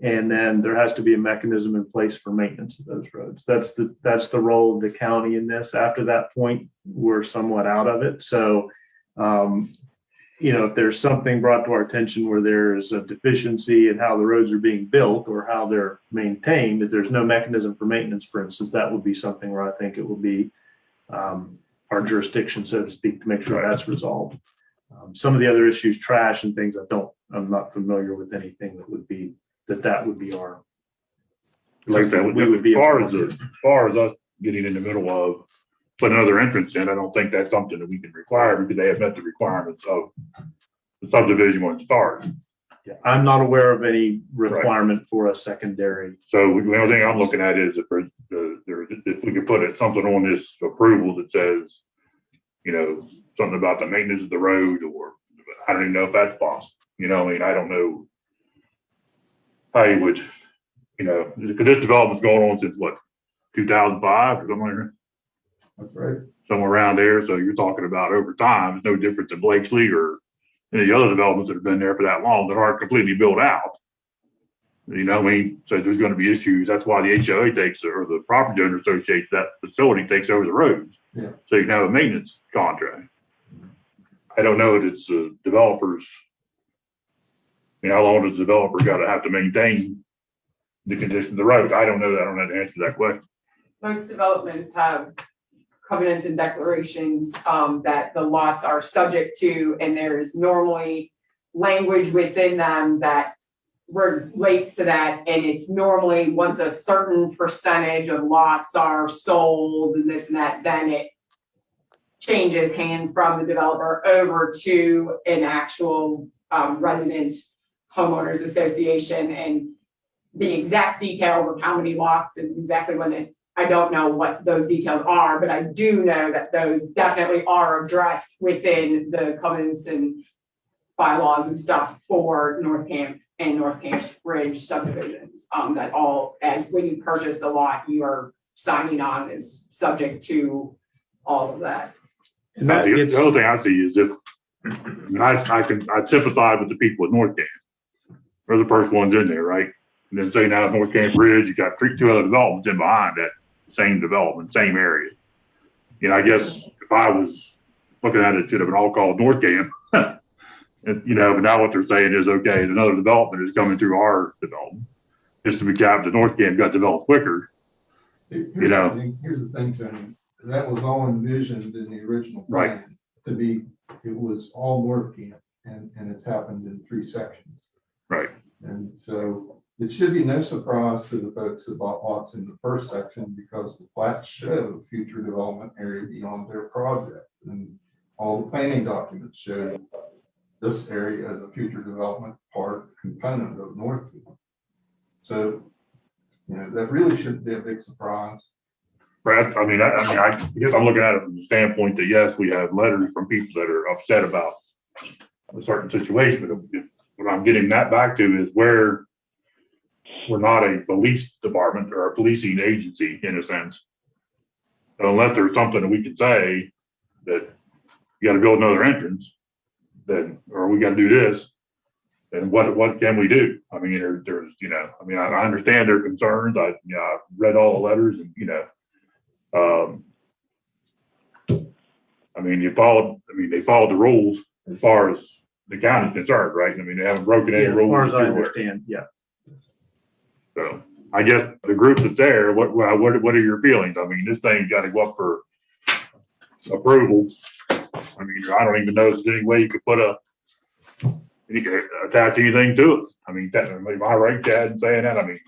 And then there has to be a mechanism in place for maintenance of those roads. That's the role of the county in this. After that point, we're somewhat out of it. So, if there's something brought to our attention where there's a deficiency in how the roads are being built or how they're maintained, if there's no mechanism for maintenance, for instance, that would be something where I think it would be our jurisdiction, so to speak, to make sure that's resolved. Some of the other issues, trash and things, I'm not familiar with anything that would be our. Like that, We would be. as far as us getting in the middle of putting another entrance in, I don't think that's something that we can require because they have met the requirements of the subdivision when it starts. Yeah, I'm not aware of any requirement for a secondary. So the only thing I'm looking at is if we could put something on this approval that says, something about the maintenance of the road, or I don't even know if that's possible. I don't know how you would, because this development's going on since what, 2005 or something like that? That's right. Somewhere around there. So you're talking about over time, it's no different than Blakesley or any other developments that have been there for that long that aren't completely built out. You know, what I mean, so there's gonna be issues. That's why the HOA takes, or the property owner association, that facility takes over the roads. Yeah. So you can have a maintenance contract. I don't know if it's developers. I mean, how long does the developer gotta have to maintain the condition of the road? I don't know that. I don't know the answer to that question. Most developments have covenants and declarations that the lots are subject to, and there's normally language within them that relates to that, and it's normally once a certain percentage of lots are sold and this and that, then it changes hands from the developer over to an actual resident homeowners association, and the exact details of how many lots and exactly when it, I don't know what those details are, but I do know that those definitely are addressed within the covenants and bylaws and stuff for North Camp and North Camp Ridge subdivisions. That all, as when you purchase the lot, you are signing on is subject to all of that. And that The gets, other thing I see is if, I mean, I sympathize with the people at North Camp. They're the first ones in there, right? And then say now at North Camp Ridge, you got two other developments in behind that same development, same area. You know, I guess if I was looking at it, it should have been all called North Camp. And, you know, but now what they're saying is, okay, another development is coming through our development. Just to be capped, the North Camp got developed quicker. Here's know. the thing- Here's the thing, Tony, that was all envisioned in the original plan. To be, it was all North Camp, and it's happened in 3 sections. Right. And so it should be no surprise to the folks that bought lots in the first section, because the plats show future development area beyond their project. And all the planning documents show this area as a future development part component of North Camp. So, you know, that really shouldn't be a big surprise. Brad, I guess I'm looking at it from the standpoint that, yes, we have letters from people that are upset about a certain situation, but what I'm getting that back to is where we're not a police department or a policing agency in a sense. Unless there's something that we can say that you gotta build another entrance, then, or we gotta do this, then what can we do? I mean, there's, you know, I mean, I understand their concerns. I've read all the letters and, you know, I mean, they followed the rules as far as the county's concerned, right? I mean, they haven't broken any as rules. far as I anywhere. understand, yeah. So I guess the group that's there, what are your feelings? I mean, this thing's got to go up for approval. I mean, I don't even know if there's any way you could you could attach anything to it. I mean, technically, am I right, Chad, in saying that? I mean,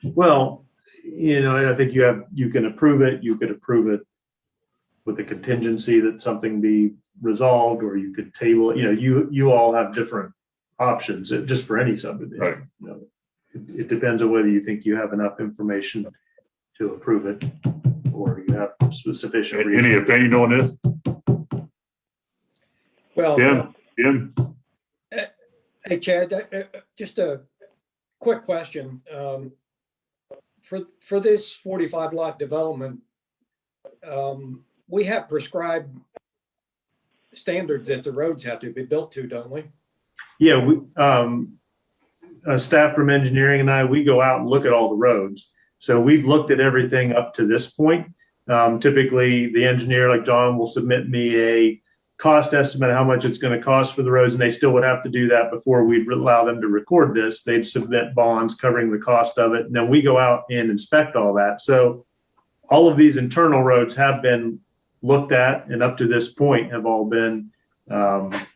Well, you know, I think you can approve it. You could approve it with the contingency that something be resolved, or you could table it. You know, you all have different options just for any subdivision. Right. You know, it depends on whether you think you have enough information to approve it, or you have sufficient any reason. opinion on this? Well, Jim? hey, Chad, just a quick question. For this 45 lot development, we have prescribed standards that the roads have to be built to, don't we? Yeah, we, staff from engineering and we go out and look at all the roads. So we've looked at everything up to this point. Typically, the engineer like John will submit me a cost estimate of how much it's going to cost for the roads, and they still would have to do that before we'd allow them to record this. They'd submit bonds covering the cost of it, and then we go out and inspect all that. So all of these internal roads have been looked at, and up to this point have all been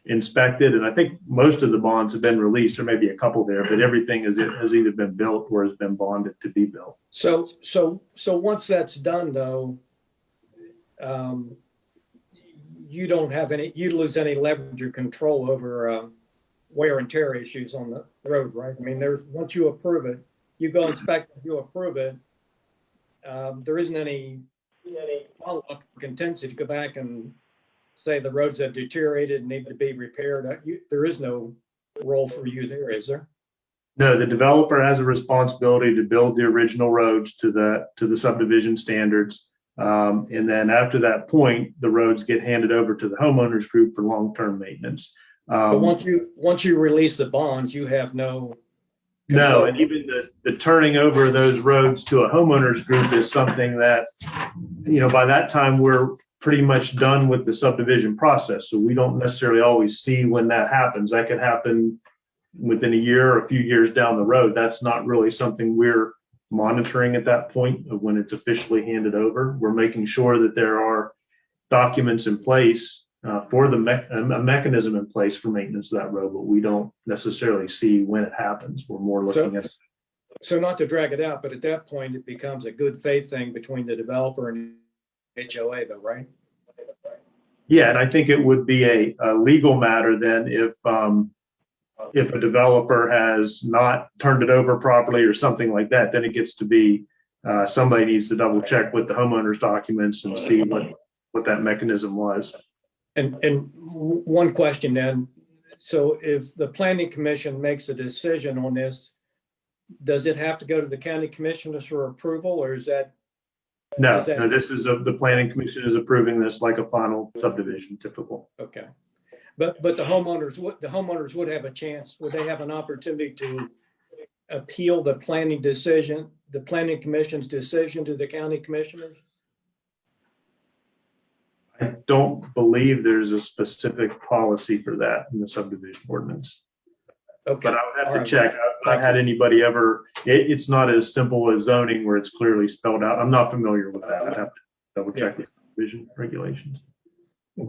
inspected. And I think most of the bonds have been released, or maybe a couple there, but everything has either been built or has been bonded to be built. So once that's done though, you don't have you lose any leverage or control over wear and tear issues on the road, right? I mean, once you approve it, you go inspect it, you approve it. There isn't any follow-up contingency to go back and say the roads have deteriorated and need to be repaired. There is no role for you there, is there? No, the developer has a responsibility to build the original roads to the subdivision standards. And then after that point, the roads get handed over to the homeowners group for long-term maintenance. But once you release the bonds, you have no. No, control. and even the turning over those roads to a homeowners group is something that, by that time, we're pretty much done with the subdivision process. So we don't necessarily always see when that happens. That could happen within a year or a few years down the road. That's not really something we're monitoring at that point of when it's officially handed over. We're making sure that there are documents in place for a mechanism in place for maintenance of that road, but we don't necessarily see when it happens. We're more looking at. So not to drag it out, but at that point, it becomes a good faith thing between the developer and HOA though, right? Yeah, and I think it would be a legal matter then if a developer has not turned it over properly or something like that, then it gets to be somebody needs to double check with the homeowner's documents and see what that mechanism was. And one question then, so if the planning commission makes a decision on this, does it have to go to the county commissioners for approval, or is that? No, Is that- no, this is the planning commission is approving this like a final subdivision typical. Okay. But the homeowners would have a chance, would they have an opportunity to appeal the planning commission's decision to the county commissioners? I don't believe there's a specific policy for that in the subdivision ordinance. Okay. But I would have All to right. check. I've not had anybody ever, it's not as simple as zoning where it's clearly spelled out. I'm not familiar with that. I'd have to double check the subdivision regulations.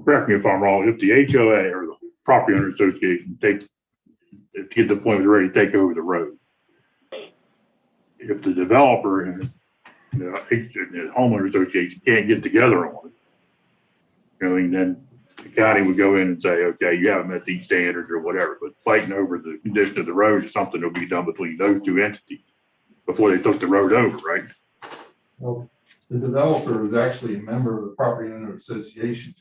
Correct me if I'm wrong, if the HOA or the property owner association to get to the point where they're ready to take over the road, if the developer and the homeowner association can't get together on it, then the county would go in and say, okay, you haven't met these standards or whatever, but fighting over the condition of the road is something that'll be done between those two entities before they took the road over, right? Well, the developer is actually a member of the property owner association.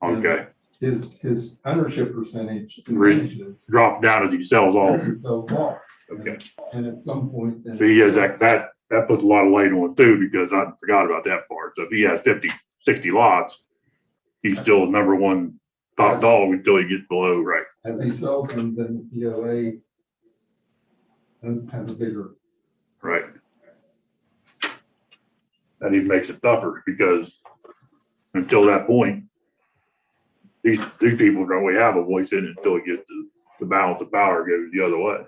Okay, His ownership percentage Really? diminishes drop down as he sells off. as he sells off. Okay. And at some point. then- So he has that puts a lot of weight on it too, because I forgot about that part. So if he has 50, 60 lots, he's still number one top dog until he gets below, right? As he sells them, then the POA has a bigger. Right. That even makes it tougher because until that point, these people don't really have a voice in it until it gets to the balance of power goes the other way.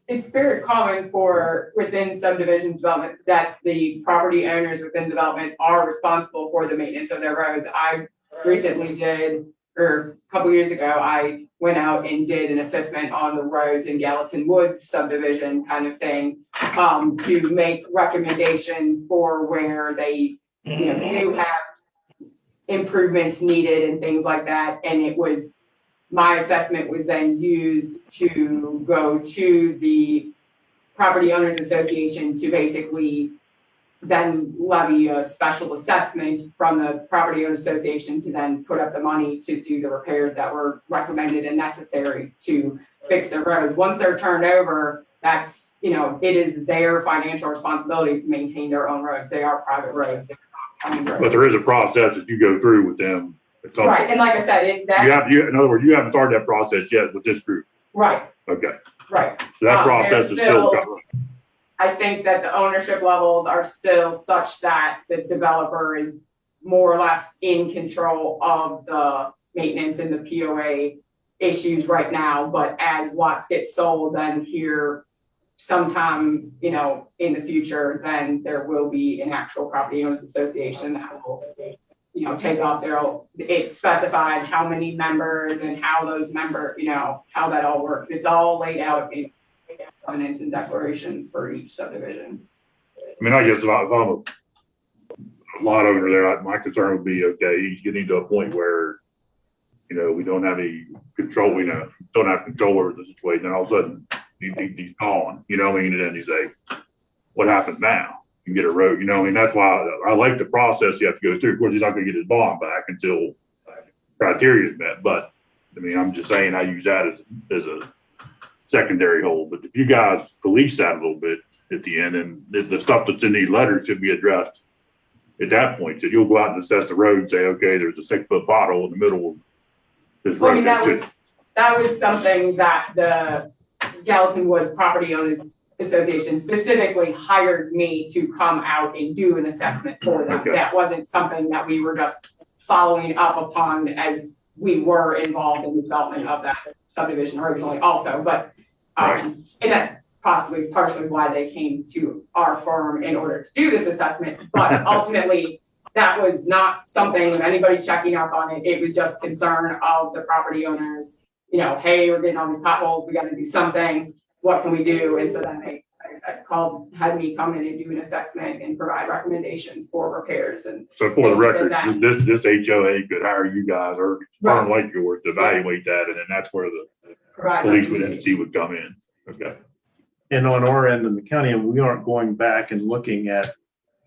It's very common for within subdivision development that the property owners within development are responsible for the maintenance of their roads. I recently did, or a couple years ago, I went out and did an assessment on the roads in Gallatin Woods subdivision kind of thing, to make recommendations for where they, do have improvements needed and things like that. And it was, my assessment was then used to go to the Property Owners Association to basically then levy a special assessment from the Property Owners Association to then put up the money to do the repairs that were recommended and necessary to fix their roads. Once they're turned over, that's, it is their financial responsibility to maintain their own roads. They are private roads. They're not county roads. But there is a process that you go through with them. At some Right, point. and like I said, In other words, you haven't started that process yet with this group. right, Okay. right. So that They're process is still coming. I think that the ownership levels are still such that the developer is more or less in control of the maintenance and the POA issues right now, but as lots get sold, then here sometime, in the future, then there will be an actual property owners association that will, take up it's specified how many members and how those how that all works. It's all laid out in covenants and declarations for each subdivision. I mean, I guess if I'm a lot owner there, my concern would be, okay, he's getting to a point where, we don't have any control, don't have control over the situation, and all of a sudden he's gone, and then you say, what happens now? You get a road, that's why I like the process you have to go through. Of course, he's not gonna get his bond back until criteria is met, but I'm just saying I use that as a secondary hold. But if you guys police that a little bit at the end, and the stuff that's in these letters should be addressed at that point, so you'll go out and assess the road and say, okay, there's a 6-foot pothole in the middle of Just Well, I mean, road, that was something that the Gallatin Woods Property Owners Association specifically hired me to come out and do an assessment for them. Okay. That wasn't something that we were just following up upon as we were involved in the development of that subdivision originally also, but, and that's possibly partially why they came to our firm in order to do this assessment, but ultimately, that was not something of anybody checking up on it. It was just concern of the property owners, you know, hey, we're getting all these potholes, we gotta do something, what can we do? And so then they, like I said, had me come in and do an assessment and provide recommendations for repairs and. so for the and so record, that- this HOA could hire you guys or a firm like yours to evaluate that, and then that's where the provide policeman recommendations. entity would come in. Okay. And on our end in the county, we aren't going back and looking at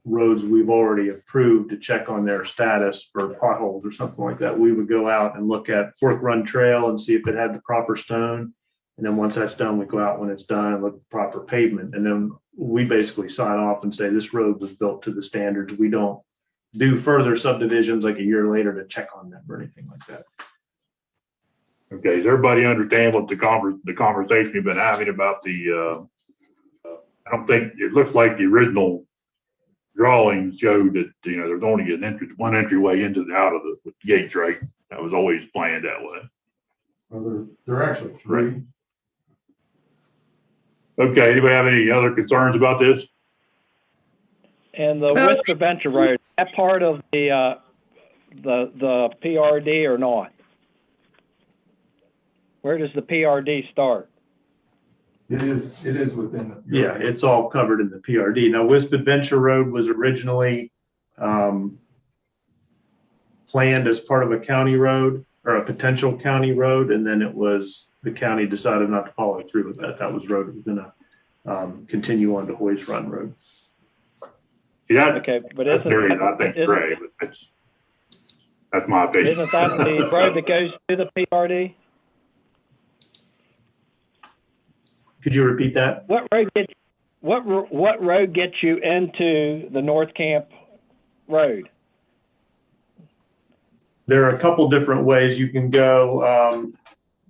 roads we've already approved to check on their status for potholes or something like that. We would go out and look at Fork Run Trail and see if it had the proper stone. And then once that's done, we go out when it's done and look at the proper pavement. And then we basically sign off and say this road was built to the standards. We don't do further subdivisions like a year later to check on them or anything like that. Okay, does everybody understand what the conversation you've been having about the, I don't think, it looks like the original drawings showed that, you know, there's only one entryway into the, out of the gates, right? That was always planned that way. Well, there are actually three. Okay, anybody have any other concerns about this? And the Worcester Venture Road, that part of the PRD or not? Where does the PRD start? It is within the. Yeah, it's all covered in the PRD. Now, Wisp Adventure Road was originally planned as part of a county road or a potential county road, and then the county decided not to follow through with that. That was road that was gonna continue on to Hoy's Run Road. Yeah, Okay, but that's very, I think, gray, but that's my opinion. Isn't that the road that goes to the PRD? Could you repeat that? What road gets you into the North Camp Road? There are a couple different ways you can go.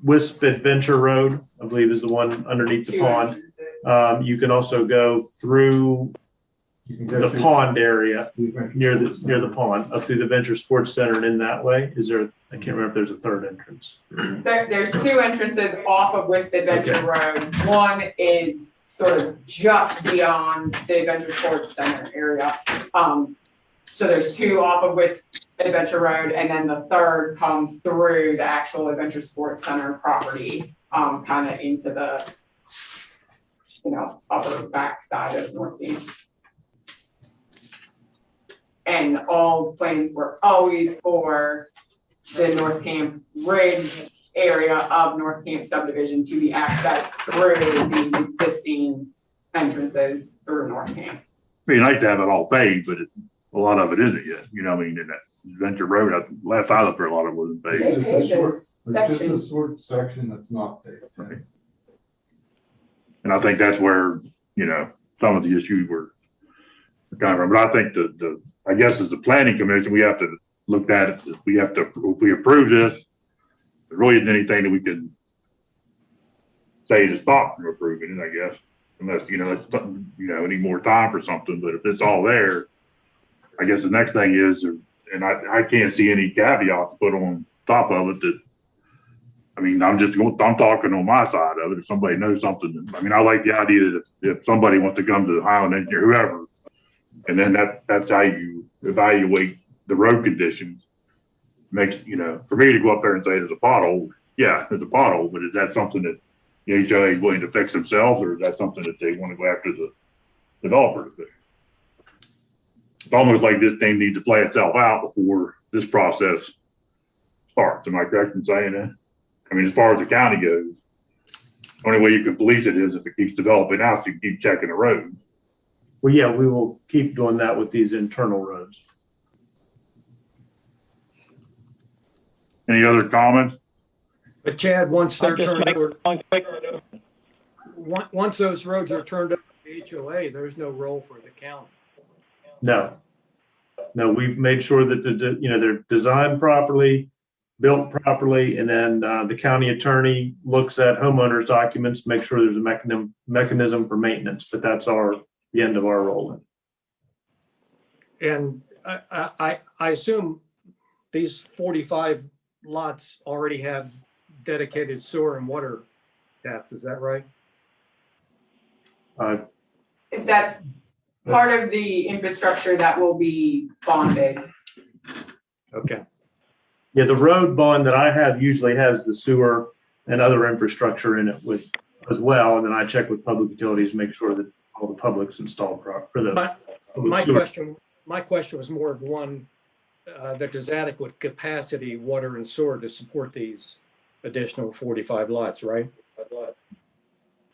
Wisp Adventure Road, I believe, is the one underneath the Two pond. entrances. You can also go through You can go the through- pond area near Near the pond up through the Venture Sports Center and in that way. Is there, I can't remember if there's a third entrance. There's two entrances off of Wisp Adventure Road. One is sort of just beyond the Adventure Sports Center area. So there's two off of Wisp Adventure Road, and then the third comes through the actual Adventure Sports Center property, kind of into the, you know, upper back side of North Camp. And all plans were always for the North Camp Ridge area of North Camp subdivision to be accessed through the existing entrances through North Camp. Be nice to have it all paved, but a lot of it isn't yet. You know, I mean, in that Venture Road, last I looked, a lot of it wasn't paved. It's just a short, This it's just section. a short section that's not paved. Right. And I think that's where, you know, some of the issues were kind of, but I think I guess as the planning commission, we have to look at it. We have to, if we approve this, there really isn't anything that we can say to stop from approving it, I guess. Unless, you know, it's something, you know, need more time for something, but if it's all there, I guess the next thing is, and I can't see any caveat to put on top of it that, I mean, I'm talking on my side of it. If somebody knows something, I mean, I like the idea that if somebody wants to come to the Highland Engineer, whoever, and then that's how you evaluate the road conditions. Makes, you know, for me to go up there and say there's a pothole, yeah, there's a pothole, but is that something that the HOA is willing to fix themselves, or is that something that they want to go after the developer to fix? It's almost like this thing needs to play itself out before this process starts. Am I correct in saying that? I mean, as far as the county goes, the only way you can police it is if it keeps developing out, so you can keep checking the road. Well, yeah, we will keep doing that with these internal roads. Any other comments? But Chad, once they're I'll just turned make over, one quick, once those roads are turned over to the HOA, there's no role for the county. No, we've made sure that they're designed properly. built properly, and then the county attorney looks at homeowners' documents, make sure there's a mechanism for maintenance, but that's the end of our role. And I assume these 45 lots already have dedicated sewer and water taps, is that right? That's part of the infrastructure that will be bonded. Okay. Yeah, the road bond that I have usually has the sewer and other infrastructure in it with as well, and then I check with public utilities, make sure that all the public's installed for the. My question was more of one, that there's adequate capacity, water and sewer to support these additional 45 lots, right?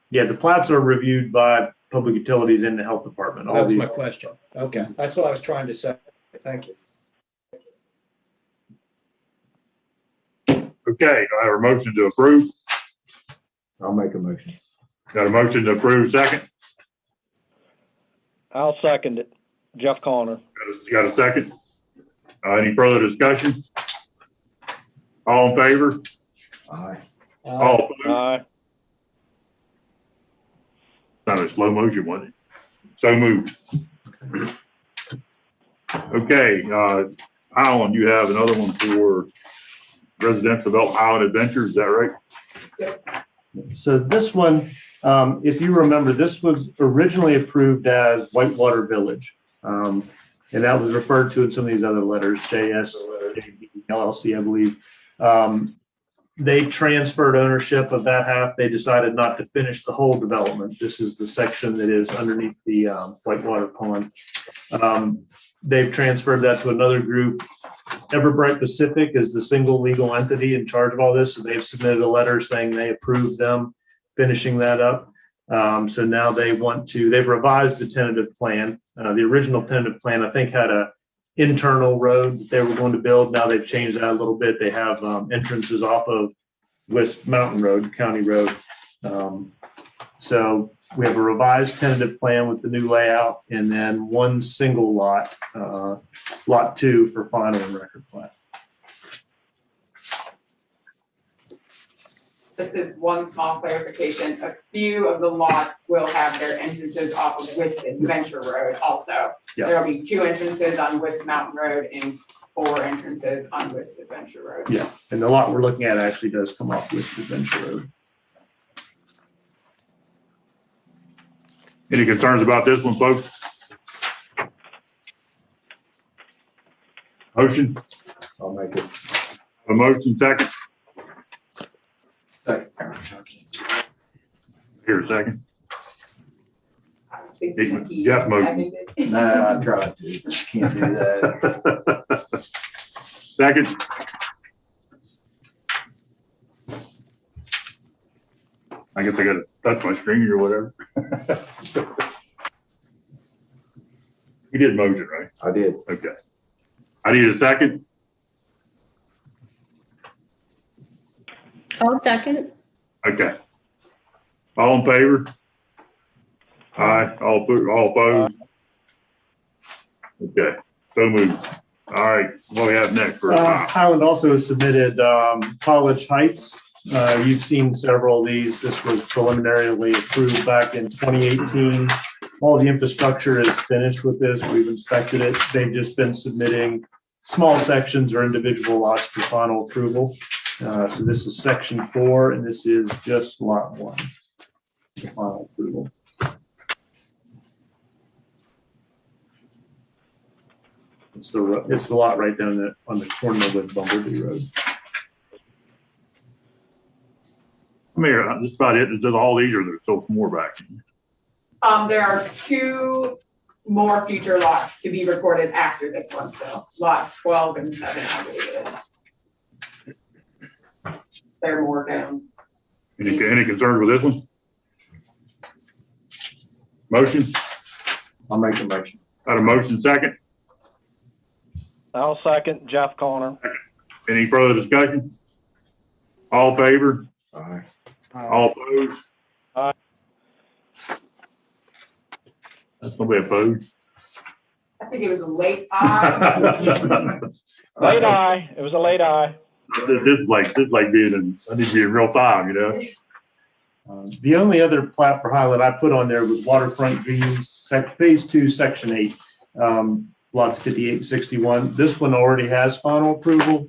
Yeah, the plats are reviewed by public utilities in the health department. That All was these, my question. Okay, that's what I was trying to say. Thank you. Okay, do I have a motion to approve? I'll make a motion. Got a motion to approve, second? I'll second it. Jeff Connor. Got a second? Any further discussion? All in favor? Aye. All opposed? Aye. Kind of slow motion, wasn't it? So moved. Okay, Alan, you have another one for residential development Island Adventure, is that right? So this one, if you remember, this was originally approved as Whitewater Village. And that was referred to in some of these other letters, JS, LLC, I believe. They transferred ownership of that half. They decided not to finish the whole development. This is the section that is underneath the Whitewater Pond. They've transferred that to another group. Everbright Pacific is the single legal entity in charge of all this. So they've submitted a letter saying they approved them finishing that up. So now they've revised the tentative plan. The original tentative plan, I think, had a internal road that they were going to build. Now they've changed that a little bit. They have entrances off of West Mountain Road, County Road. So we have a revised tentative plan with the new layout, and then one single lot, lot 2 for final and record plat. This is one small clarification. A few of the lots will have their entrances off of West Adventure Road also. Yeah. There'll be 2 entrances on West Mountain Road and 4 entrances on West Adventure Road. Yeah, and the lot we're looking at actually does come off West Adventure Road. Any concerns about this one, folks? Motion, I'll make it. a motion, second? Here, a second. I was thinking he Jeff motion. seconded. No, I tried to, but can't do that. Second? I guess I gotta touch my screen or whatever. You did motion, right? I did. Okay. I need a second. I'll second. Okay. All in favor? Aye. All opposed? Okay, so moved. All right, what do we have next for Highland also submitted College Heights. You've seen several of these. This was preliminarily approved back in 2018. All the infrastructure is finished with this. We've inspected it. They've just been submitting small sections or individual lots for final approval. So this is section 4, and this is just lot 1. Final approval. It's the lot right down on the corner with Bumblebee Road. I mean, that's about it. There's all these, or there's still more back. There are 2 more future lots to be recorded after this one, so lot 12 and 7, I believe it is. They're more down. Any concerns with this one? Motion? I'll make a motion. Got a motion, second? I'll second. Jeff Connor. Any further discussion? All in favor? Aye. All opposed? Aye. That's gonna be opposed. I think it was a late eye. Late eye. It was a late eye. This is like being in, I need to be in real time, you know? The only other plat for highlight I put on there was Waterfront Greens, Phase 2, Section 8, lots 58 and 61. This one already has final approval.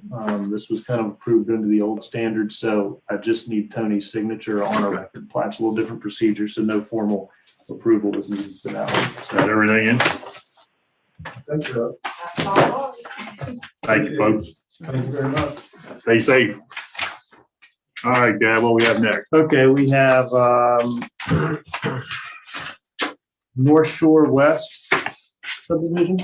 This was kind of approved under the old standards, so I just need Tony's signature on a record plat. It's a little different procedure, so no formal approval was needed for that one. Got everything in? Thank you. That's all. Thank you, folks. Thank you very much. Stay safe. All right, Dad, what we have next? Okay, we have North Shore West subdivision.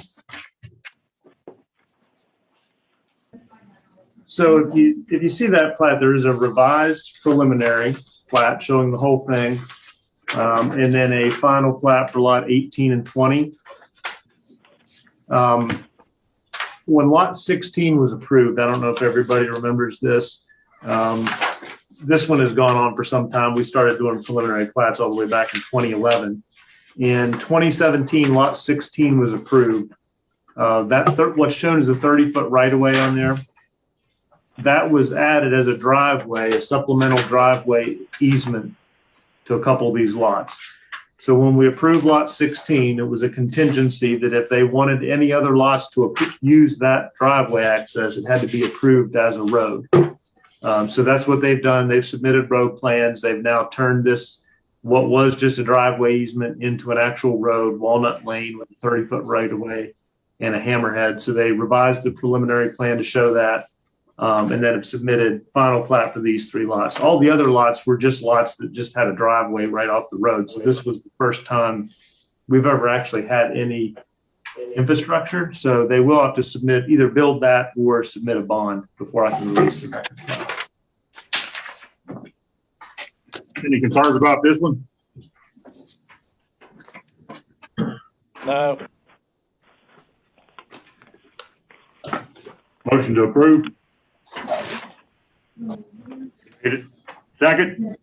So if you see that plat, there is a revised preliminary plat showing the whole thing, and then a final plat for lot 18 and 20. When lot 16 was approved, I don't know if everybody remembers this. This one has gone on for some time. We started doing preliminary plats all the way back in 2011. In 2017, lot 16 was approved. What's shown as a 30-foot right-of-way on there, that was added as a driveway, a supplemental driveway easement to a couple of these lots. So when we approved lot 16, it was a contingency that if they wanted any other lots to use that driveway access, it had to be approved as a road. So that's what they've done. They've submitted road plans. They've now turned this, what was just a driveway easement, into an actual road, Walnut Lane, with a 30-foot right-of-way and a hammerhead. So they revised the preliminary plan to show that, and then have submitted final plat for these 3 lots. All the other lots were just lots that just had a driveway right off the road. So this was the first time we've ever actually had any infrastructure. So they will have to submit, either build that or submit a bond before I can release the record. Any concerns about this one? No. Motion to approve? Get it? Second?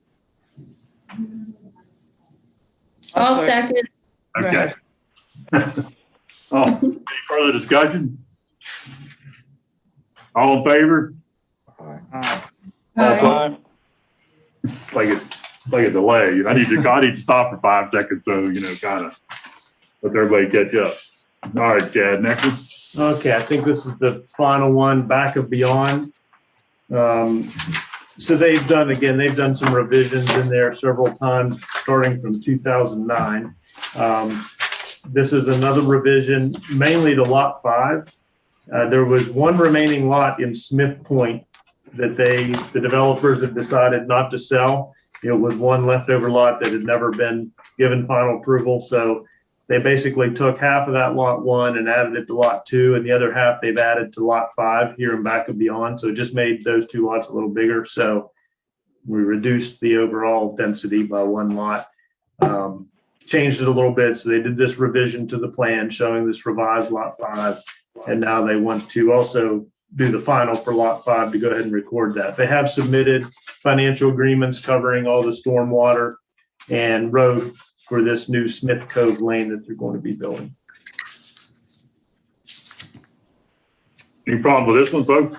I'll second. Okay. Any further discussion? All in favor? Aye. Aye. Like a delay. I need to stop for 5 seconds, so, kind of let everybody catch up. All right, Chad, next one. Okay, I think this is the final one, Back of Beyond. So they've done some revisions in there several times, starting from 2009. This is another revision, mainly to lot 5. There was one remaining lot in Smith Point that the developers have decided not to sell. It was one leftover lot that had never been given final approval. So they basically took half of that lot 1 and added it to lot 2, and the other half they've added to lot 5 here in Back of Beyond. So it just made those 2 lots a little bigger. So we reduced the overall density by 1 lot, changed it a little bit. So they did this revision to the plan showing this revised lot 5. And now they want to also do the final for lot 5 to go ahead and record that. They have submitted financial agreements covering all the stormwater and road for this new Smith Cove lane that they're going to be building. Any problem with this one, folks?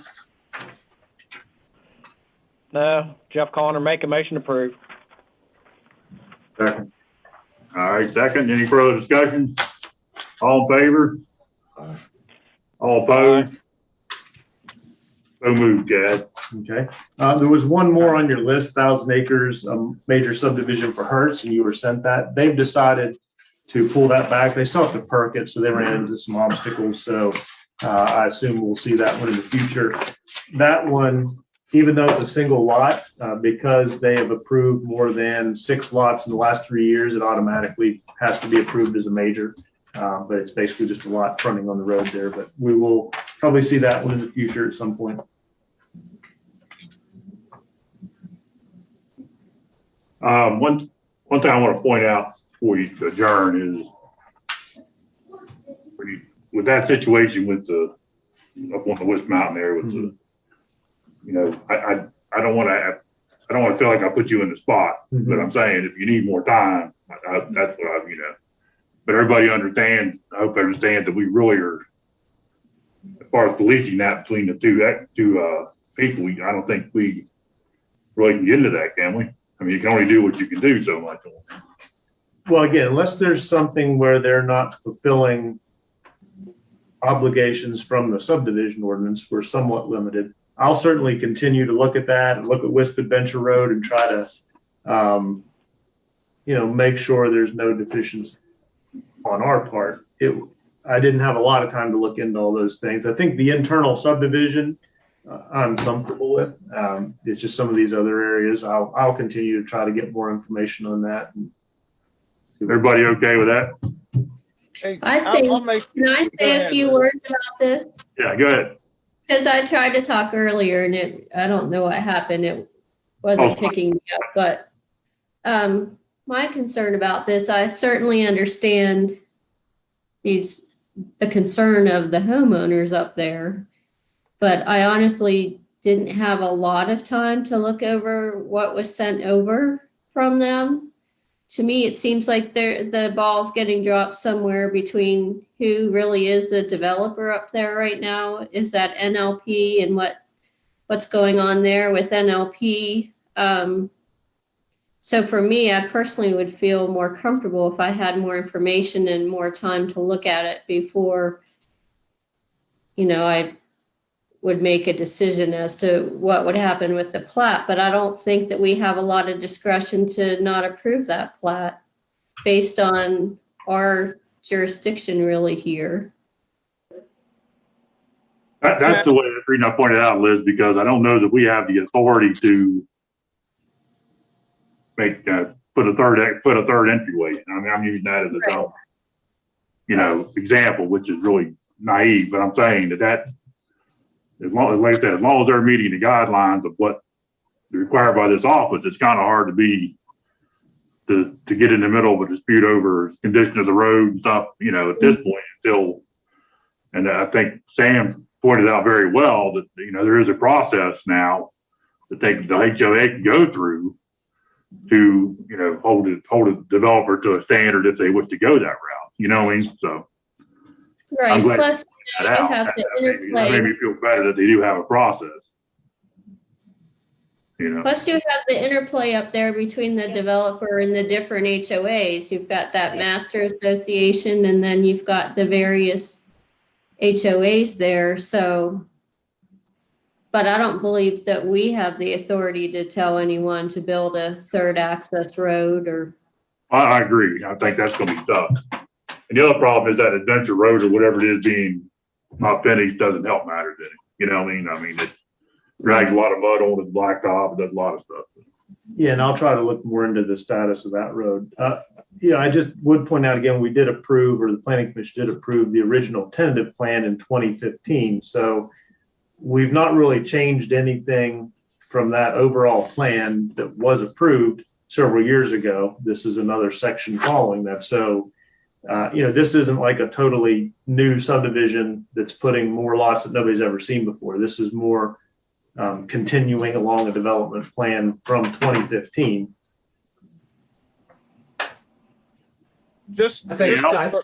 No. Jeff Connor, make a motion to approve. Second. All right, second. Any further discussion? All in favor? All opposed? So moved, Chad. Okay. There was one more on your list, 1,000 acres, major subdivision for Hertz, and you were sent that. They've decided to pull that back. They still have to perk it, so they ran into some obstacles. So I assume we'll see that one in the future. That one, even though it's a single lot, because they have approved more than 6 lots in the last 3 years, it automatically has to be approved as a major. But it's basically just a lot fronting on the road there. But we will probably see that one in the future at some point. One thing I want to point out before you adjourn is with that situation with up on the West Mountain there with I don't want to feel like I put you in the spot, but I'm saying if you need more time, that's what but everybody understands. I hope they understand that we really are, as far as policing that between the two people, I don't think we really can get into that, can we? I mean, you can only do what you can do so much. Well, again, unless there's something where they're not fulfilling obligations from the subdivision ordinance, we're somewhat limited. I'll certainly continue to look at that and look at Wisp Adventure Road and try to, make sure there's no deficiencies on our part. I didn't have a lot of time to look into all those things. I think the internal subdivision, I'm comfortable with. It's just some of these other areas. I'll continue to try to get more information on that. Everybody okay with that? Hey, I I'll think- make- Can I Go say a ahead, few Liz. words about this? Yeah, go ahead. Because I tried to talk earlier and I don't know what happened. It wasn't Oh. picking me up, but my concern about this, I certainly understand the concern of the homeowners up there, but I honestly didn't have a lot of time to look over what was sent over from them. To me, it seems like the ball's getting dropped somewhere between who really is the developer up there right now. Is that NLP and what's going on there with NLP? So for me, I personally would feel more comfortable if I had more information and more time to look at it before, I would make a decision as to what would happen with the plat. But I don't think that we have a lot of discretion to not approve that plat based on our jurisdiction really here. That's the way, the reason I pointed out, Liz, because I don't know that we have the authority to make, put a third entryway. I mean, I'm using that as a Right. dumb, example, which is really naive, but I'm saying that like I said, as long as they're meeting the guidelines of what is required by this office, it's kind of hard to get in the middle of a dispute over condition of the road and stuff, at this point until, and I think Sam pointed out very well that, there is a process now that the HOA can go through to, hold a developer to a standard if they wish to go that route, you know what I mean? So. Right. I'm glad Plus, you that out. have the That made interplay. me feel better that they do have a process. Plus, you have the interplay up there between the developer and the different HOAs. You've got that master association, and then you've got the various HOAs there. So, but I don't believe that we have the authority to tell anyone to build a third access road or. I agree. I think that's gonna be tough. And the other problem is that Adventure Road or whatever it is being not finished doesn't help matters any. You know what I mean? I mean, it drags a lot of mud on the blacktop, it does a lot of stuff. Yeah, and I'll try to look more into the status of that road. I just would point out again, we did approve, or the planning commission did approve the original tentative plan in 2015. So we've not really changed anything from that overall plan that was approved several years ago. This is another section following that. So, this isn't like a totally new subdivision that's putting more lots that nobody's ever seen before. This is more continuing along a development plan from 2015. Just I think- to Go ahead.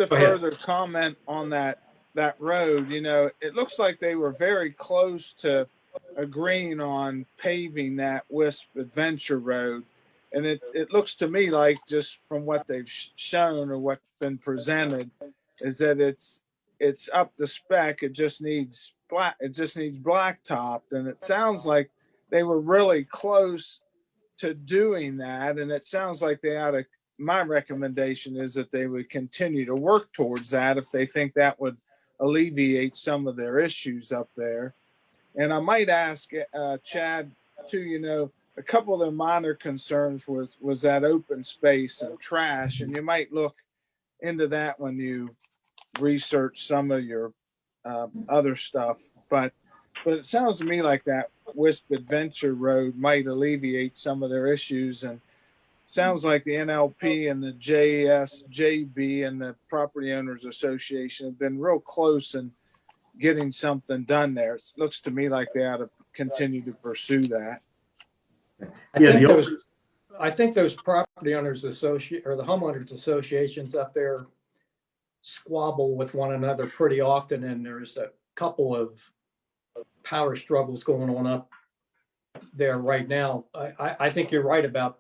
further comment on that road, it looks like they were very close to agreeing on paving that Wisp Adventure Road. And it looks to me like, just from what they've shown or what's been presented, is that it's up to spec. It just needs blacktop. And it sounds like they were really close to doing that. And it sounds like my recommendation is that they would continue to work towards that if they think that would alleviate some of their issues up there. And I might ask Chad too, a couple of their minor concerns was that open space and trash. And you might look into that when you research some of your other stuff. But it sounds to me like that Wisp Adventure Road might alleviate some of their issues. And sounds like the NLP and the JSJB and the Property Owners Association have been real close in getting something done there. It looks to me like they ought to continue to pursue that. I think those property owners or the homeowners associations up there squabble with one another pretty often, and there's a couple of power struggles going on up there right now. I think you're right about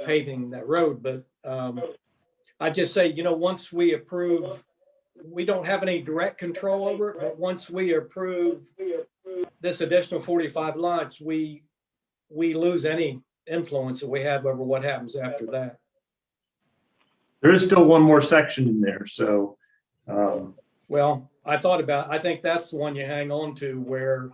paving that road, but I just say, once we approve, we don't have any direct control over it, but once we approve this additional 45 lots, we lose any influence that we have over what happens after that. There is still one more section in there, so, Well, I think that's the one you hang on to where,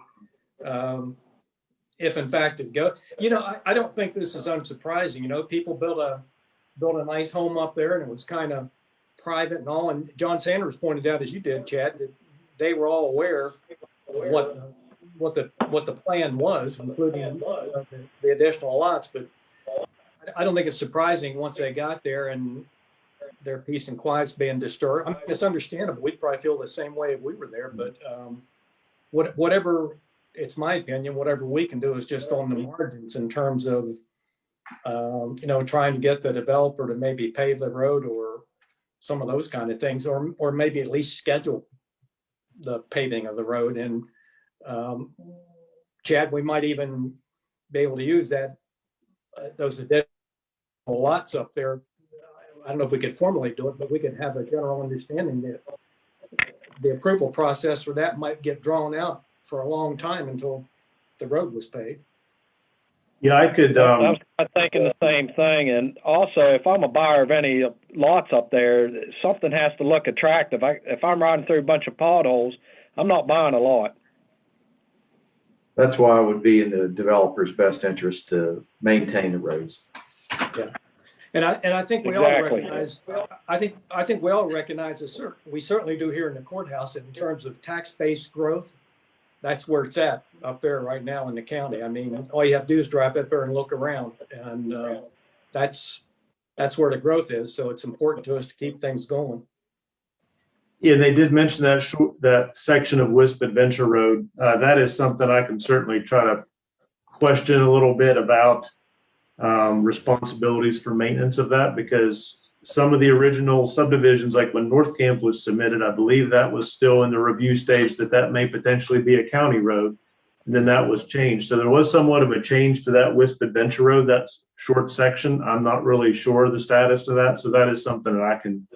if in fact it goes, I don't think this is unsurprising. People built a nice home up there and it was kind of private and all. And John Sanders pointed out, as you did, Chad, that they were all aware of what the plan was, including the additional lots. But I don't think it's surprising once they got there and their peace and quiet's being disturbed. I mean, it's understandable. We'd probably feel the same way if we were there, but whatever, it's my opinion, whatever we can do is just on the margins in terms of, trying to get the developer to maybe pave the road or some of those kind of things, or maybe at least schedule the paving of the road. And Chad, we might even be able to use those additional lots up there. I don't know if we could formally do it, but we could have a general understanding that the approval process for that might get drawn out for a long time until the road was paved. yeah, I could, I was thinking the same thing. And also, if I'm a buyer of any lots up there, something has to look attractive. If I'm riding through a bunch of potholes, I'm not buying a lot. That's why it would be in the developer's best interest to maintain the roads. Yeah. And I think we all Exactly. recognize, I think we all recognize this, we certainly do here in the courthouse in terms of tax-based growth. That's where it's at up there right now in the county. I mean, all you have to do is drive up there and look around, and that's where the growth is. So it's important to us to keep things going. yeah, they did mention that section of Wisp Adventure Road. That is something I can certainly try to question a little bit about responsibilities for maintenance of that, because some of the original subdivisions, like when North Camp was submitted, I believe that was still in the review stage that may potentially be a county road. And then that was changed. So there was somewhat of a change to that Wisp Adventure Road, that short section. I'm not really sure of the status of that. So that is something that I can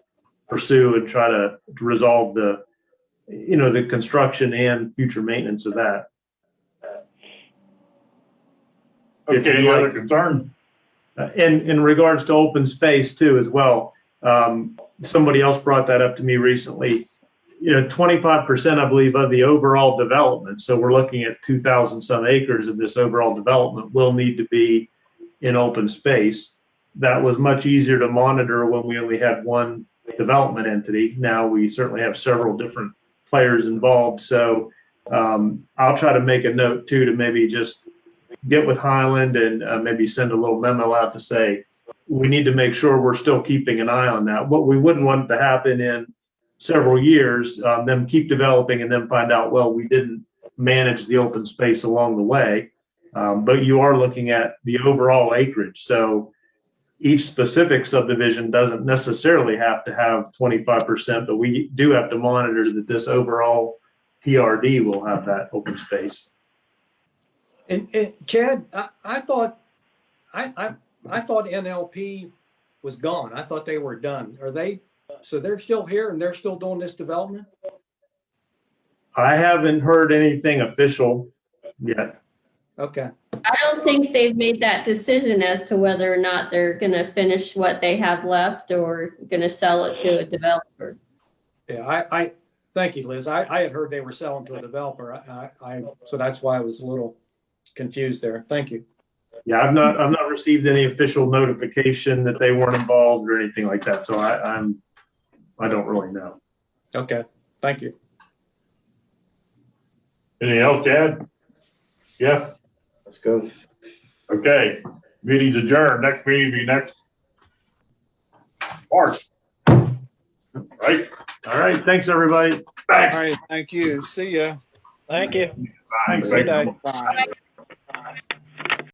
pursue and try to resolve the construction and future maintenance of that. Okay, any other concerns? In regards to open space too, as well, somebody else brought that up to me recently. 25%, I believe, of the overall development. So we're looking at 2,000 some acres of this overall development will need to be in open space. That was much easier to monitor when we only had one development entity. Now we certainly have several different players involved. So I'll try to make a note too, to maybe just get with Highland and maybe send a little memo out to say, we need to make sure we're still keeping an eye on that. What we wouldn't want to happen in several years, them keep developing and then find out, well, we didn't manage the open space along the way. But you are looking at the overall acreage. So each specific subdivision doesn't necessarily have to have 25%, but we do have to monitor that this overall PRD will have that open space. And Chad, I thought NLP was gone. I thought they were done. Are they? So they're still here and they're still doing this development? I haven't heard anything official yet. Okay. I don't think they've made that decision as to whether or not they're going to finish what they have left or going to sell it to a developer. Yeah, I thank you, Liz. I had heard they were selling to a developer. So that's why I was a little confused there. Thank you. Yeah, I've not received any official notification that they weren't involved or anything like that. So I don't really know. Okay. Thank you. Anything else, Chad? Yeah. Let's go. Okay. Meeting's adjourned. Next meeting will be next March. Right? All right. Thanks, everybody. All right. Thank you. See ya. Thank you. Thanks. Good day. Bye.